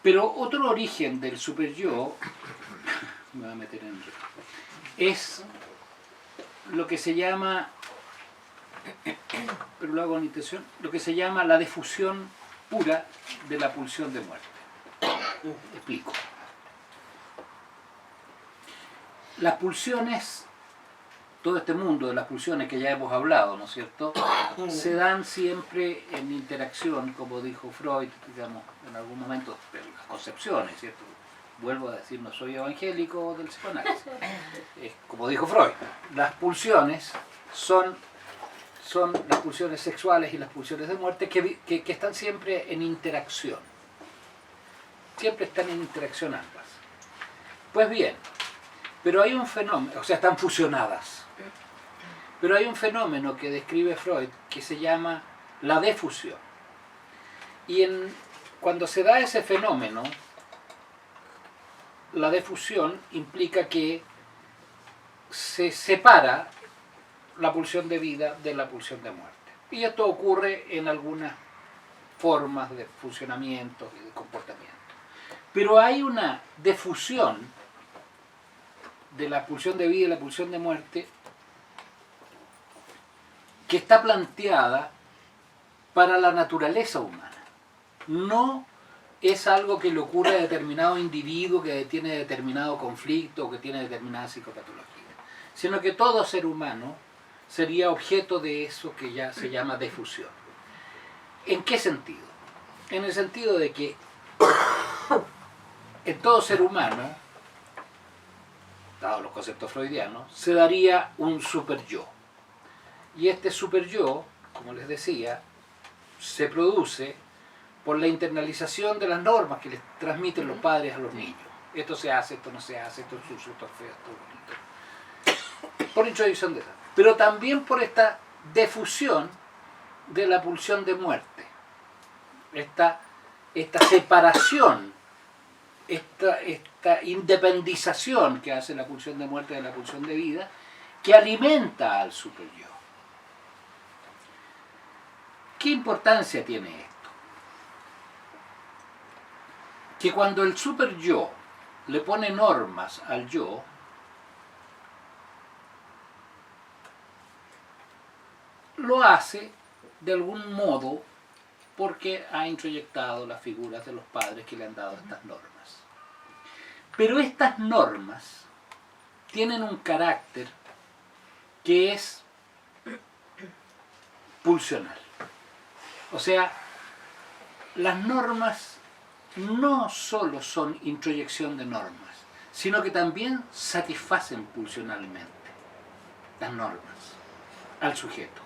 Pero otro origen del super yo, me voy a meter en es lo que se llama, pero lo hago con intención, lo que se llama la defusión pura de la pulsión de muerte. Explico. Las pulsiones, todo este mundo de las pulsiones que ya hemos hablado, ¿no es cierto?, se dan siempre en interacción, como dijo Freud, digamos, en algún momento, pero las concepciones, ¿cierto? Vuelvo a decir, no soy evangélico del psicoanálisis. Como dijo Freud, las pulsiones son las pulsiones sexuales y las pulsiones de muerte que están siempre en interacción. Siempre están en interacción ambas. Pues bien, pero hay un fenómeno, o sea, están fusionadas. Pero hay un fenómeno que describe Freud que se llama la defusión. Y cuando se da ese fenómeno, la defusión implica que se separa la pulsión de vida de la pulsión de muerte. Y esto ocurre en algunas formas de funcionamiento y de comportamiento. Pero hay una defusión de la pulsión de vida y la pulsión de muerte que está planteada para la naturaleza humana. No es algo que le ocurre a determinado individuo que tiene determinado conflicto o que tiene determinada psicopatología, sino que todo ser humano sería objeto de eso que ya se llama defusión. ¿En qué sentido? En el sentido de que en todo ser humano, dado los conceptos freudianos, se daría un super yo. Y este super yo, como les decía, se produce por la internalización de las normas que les transmiten los padres a los niños. Esto se hace, esto no se hace, esto es sucio, esto es feo, esto es bonito. Por introducción de eso. Pero también por esta defusión de la pulsión de muerte. Esta separación, esta independización que hace la pulsión de muerte de la pulsión de vida, que alimenta al super yo. ¿Qué importancia tiene esto? Que cuando el super yo le pone normas al yo, lo hace de algún modo porque ha introyectado las figuras de los padres que le han dado estas normas. Pero estas normas tienen un carácter que es pulsional. O sea, las normas no solo son introyección de normas, sino que también satisfacen pulsionalmente las normas al sujeto.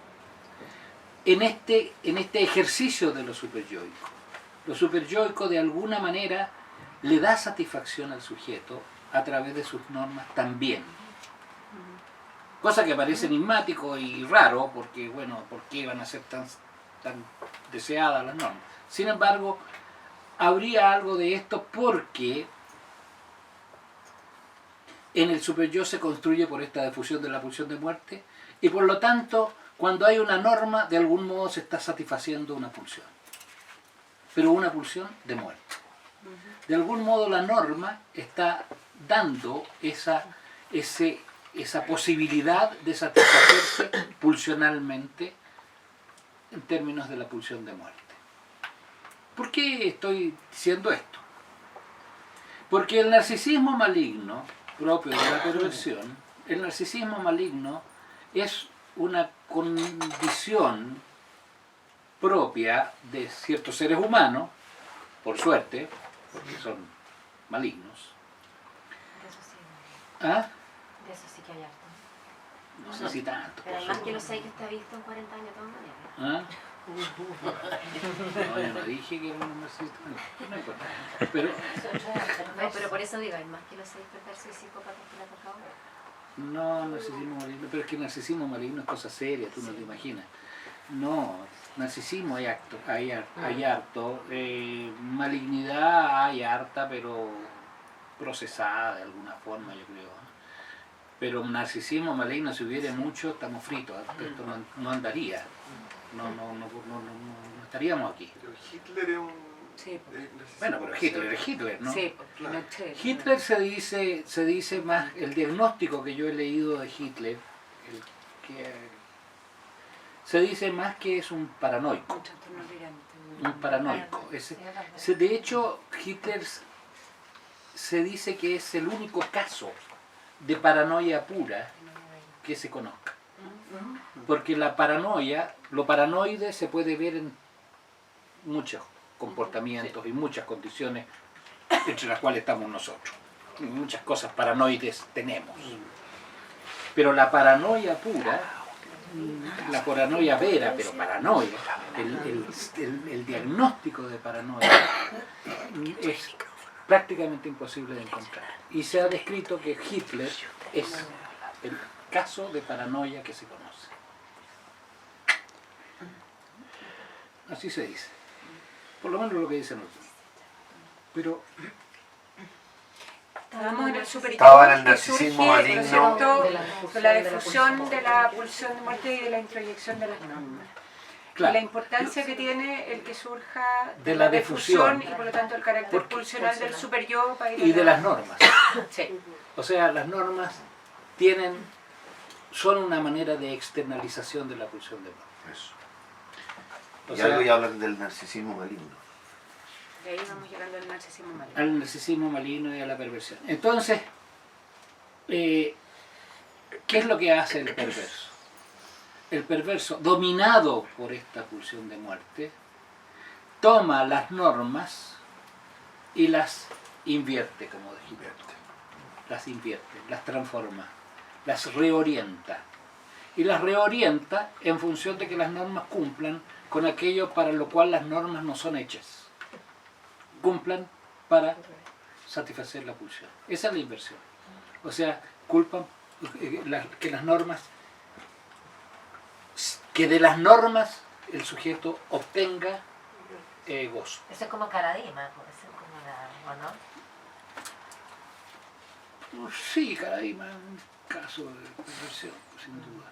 En este ejercicio de lo superyoico de alguna manera le da satisfacción al sujeto a través de sus normas también. Cosa que parece enigmático y raro, porque, bueno, ¿por qué van a ser tan deseadas las normas? Sin embargo, habría algo de esto porque en el superyo se construye por esta difusión de la pulsión de muerte y por lo tanto, cuando hay una norma, de algún modo se está satisfaciendo una pulsión. Pero una pulsión de muerte. De algún modo la norma está dando esa posibilidad de satisfacerse pulsionalmente en términos de la pulsión de muerte. ¿Por qué estoy diciendo esto? Porque el narcisismo maligno, propio de la perversión, el narcisismo maligno es una condición propia de ciertos seres humanos, por suerte, porque son malignos. De eso sí, ¿Ah? de eso sí que hay harto. No sé si tanto. Pero por más que suerte. los 6 que está visto en 40 años de todas maneras. ¿Ah? No, yo no dije que era una narcisista, no importa. Pero No, pero por eso digo, hay más que los 6 perversos y psicópatas que le ha tocado. no, narcisismo maligno, pero es que narcisismo maligno es cosa seria, tú no te imaginas. No, narcisismo hay harto, malignidad hay harta, pero procesada de alguna forma, yo creo. Pero narcisismo maligno, si hubiera mucho, estamos fritos, esto no andaría, no estaríamos aquí. Pero Hitler es un... Sí, Bueno, pero Hitler es Hitler, ¿no? sí, porque Pinochet. Hitler se dice más, el diagnóstico que yo he leído de Hitler, se dice más que es un paranoico. Un trastorno delirante. Un paranoico. De hecho, Hitler se dice que es el único caso de paranoia pura que se conozca. Porque la paranoia, lo paranoide se puede ver en muchos comportamientos y muchas condiciones entre las cuales estamos nosotros. Muchas cosas paranoides tenemos. Pero la paranoia pura, la paranoia vera, pero paranoia, el diagnóstico de paranoia es prácticamente imposible de encontrar. Y se ha descrito que Hitler es el caso de paranoia que se conoce. Así se dice. Por lo menos lo que dicen otros. Pero Estábamos en el Estaba en el que narcisismo surge, maligno. ¿no es cierto?, con la difusión de la pulsión de muerte y de la introyección de las normas. claro, Y la importancia que tiene el que surja de la difusión, y por lo tanto el carácter pulsional del super yo para ir y a de las normas. Sí. O sea, las normas son una manera de externalización de la pulsión de muerte. Eso. O Y sea, algo ya hablan del narcisismo maligno. De ahí vamos llegando al narcisismo maligno. al narcisismo maligno y a la perversión. Entonces, ¿qué es lo que hace el perverso? El perverso, dominado por esta pulsión de muerte, toma las normas y las invierte, como dijiste. Las invierte, las transforma, las reorienta. Y las reorienta en función de que las normas cumplan con aquello para lo cual las normas no son hechas. Cumplan para satisfacer la pulsión. Esa es la inversión. O sea, culpan que las normas, que de las normas el sujeto obtenga gozo. Eso es como Caradima, puede ser como la, ¿o no? Sí, Caradima es un caso de perversión, sin duda.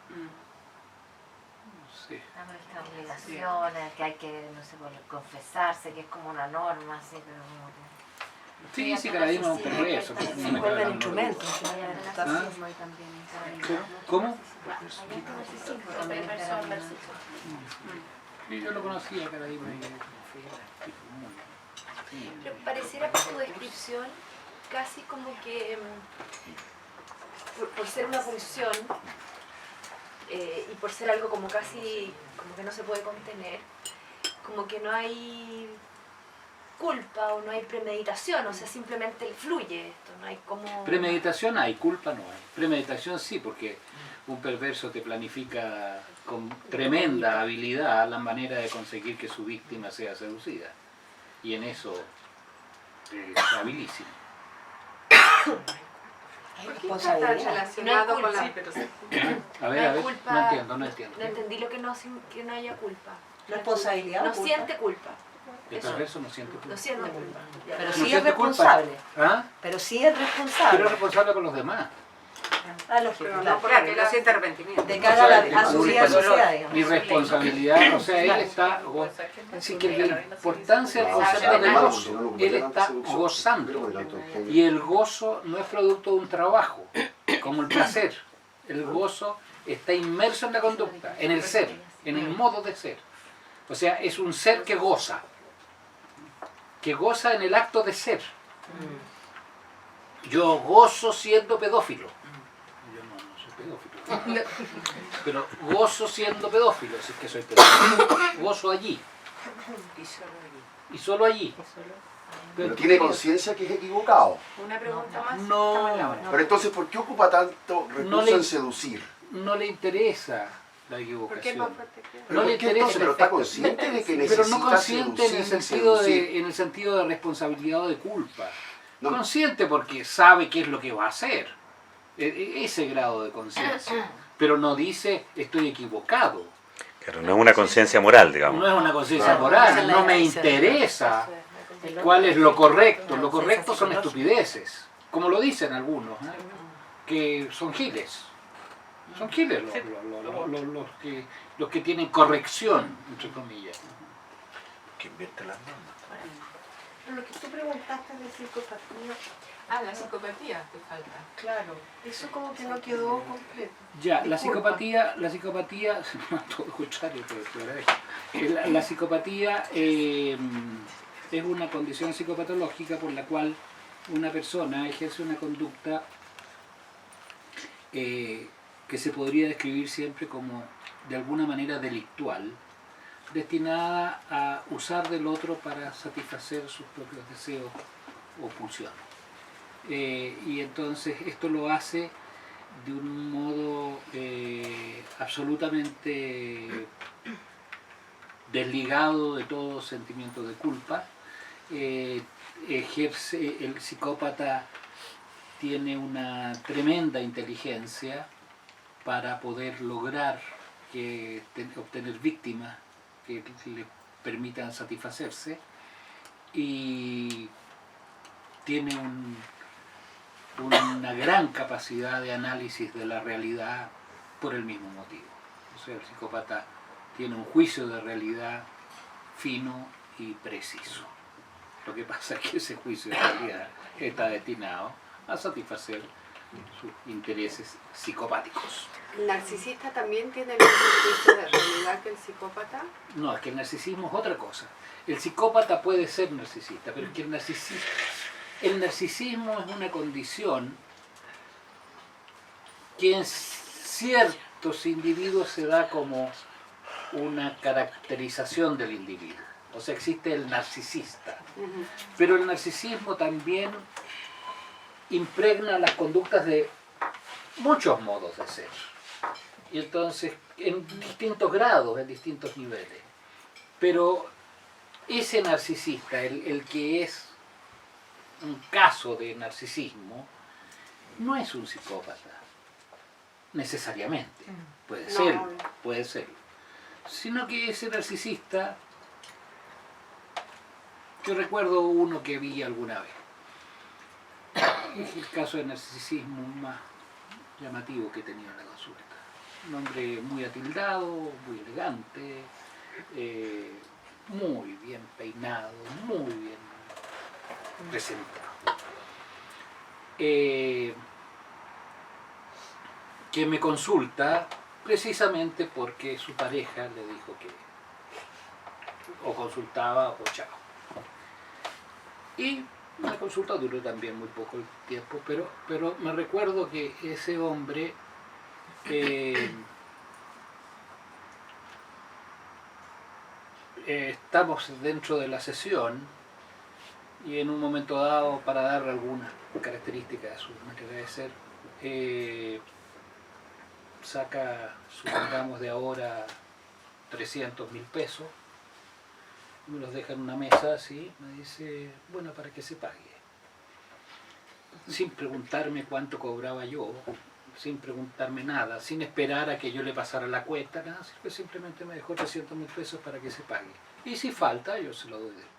Sí. Estas obligaciones, que hay que, no sé, confesarse, que es como una norma, así, pero como que... Sí, sí, Caradima es un perverso. Se vuelven instrumentos. ¿Cómo? También Sí, yo lo conocía, Caradima. Pero pareciera por tu descripción casi como que por ser una pulsión y por ser algo como casi como que no se puede contener, como que no hay culpa o no hay premeditación, o sea, simplemente fluye esto, no hay como... Premeditación hay, culpa no hay. Premeditación sí, porque un perverso te planifica con tremenda habilidad la manera de conseguir que su víctima sea seducida. Y en eso es habilísimo. ¿Por qué está tan relacionado con la... A ver, no entiendo. No entendí lo que no haya culpa. Responsabilidad. No siente culpa. El perverso no siente culpa. No siente culpa. Pero No sí es siente culpa. responsable. ¿Ah? Pero sí es responsable. Pero es responsable con los demás. Ah, lógico, Pero claro. no Claro, y no siente arrepentimiento. De cara a su Culpa vida no. social, digamos. Mi responsabilidad, o sea, él está... Así que la importancia del concepto de gozo, él está gozando. Y el gozo no es producto de un trabajo, como el placer. El gozo está inmerso en la conducta, en el ser, en el modo de ser. O sea, es un ser que goza en el acto de ser. Yo gozo siendo pedófilo. Yo no soy pedófilo. Pero gozo siendo pedófilo, si es que soy pedófilo. Gozo allí. Y solo allí. Y solo allí. Pero tiene conciencia que es equivocado. Una pregunta más. No. Estamos en la hora. Pero entonces, ¿por qué ocupa tanto recurso en seducir? No le interesa la ¿Por qué equivocación. más fuerte que ¿Pero No le por qué interesa entonces? el Pero está efecto. consciente de que Pero necesita no consciente en el seducir, sentido seducir. en el sentido de responsabilidad o de culpa. No. Consciente porque sabe qué es lo que va a hacer. Ese grado de conciencia. Pero no dice estoy equivocado. Claro, no es una conciencia moral, digamos. No es una conciencia moral, no me interesa cuál es lo correcto. Lo correcto son estupideces, como lo dicen algunos, ¿eh? Que son giles. Son giles los que tienen corrección, entre comillas. Que invierte las normas. Lo que tú preguntaste de psicopatía, Ah, la psicopatía te falta. claro, eso como que no quedó completo. Ya, la Disculpa. psicopatía, no, todo lo contrario, te agradezco. La psicopatía es una condición psicopatológica por la cual una persona ejerce una conducta que se podría describir siempre como de alguna manera delictual, destinada a usar del otro para satisfacer sus propios deseos o pulsiones. Y entonces esto lo hace de un modo absolutamente desligado de todo sentimiento de culpa. El psicópata tiene una tremenda inteligencia para poder lograr obtener víctimas que le permitan satisfacerse, y tiene una gran capacidad de análisis de la realidad por el mismo motivo. O sea, el psicópata tiene un juicio de realidad fino y preciso. Lo que pasa es que ese juicio de realidad está destinado a satisfacer sus intereses psicopáticos. ¿El narcisista también tiene el mismo juicio de realidad que el psicópata? No, es que el narcisismo es otra cosa. El psicópata puede ser narcisista, pero es que el narcisismo es una condición que en ciertos individuos se da como una caracterización del individuo. O sea, existe el narcisista. Pero el narcisismo también impregna las conductas de muchos modos de ser. Y entonces, en distintos grados, en distintos niveles. Pero ese narcisista, el que es un caso de narcisismo, no es un psicópata, necesariamente. Puede serlo, puede serlo. Sino que ese narcisista, yo recuerdo uno que vi alguna vez. Es el caso de narcisismo más llamativo que he tenido en la consulta. Un hombre muy atildado, muy elegante, muy bien peinado, muy bien presentado. Que me consulta precisamente porque su pareja le dijo que o consultaba o chao. Y la consulta duró también muy poco el tiempo, pero me recuerdo que ese hombre estamos dentro de la sesión y en un momento dado, para dar algunas características de su manera de ser, saca, supongamos de ahora, 300.000 pesos, me los deja en una mesa así, me dice, bueno, para que se pague. Sin preguntarme cuánto cobraba yo, sin preguntarme nada, sin esperar a que yo le pasara la cuenta, nada, simplemente me dejó 300.000 pesos para que se pague. Y si falta, yo se lo doy después.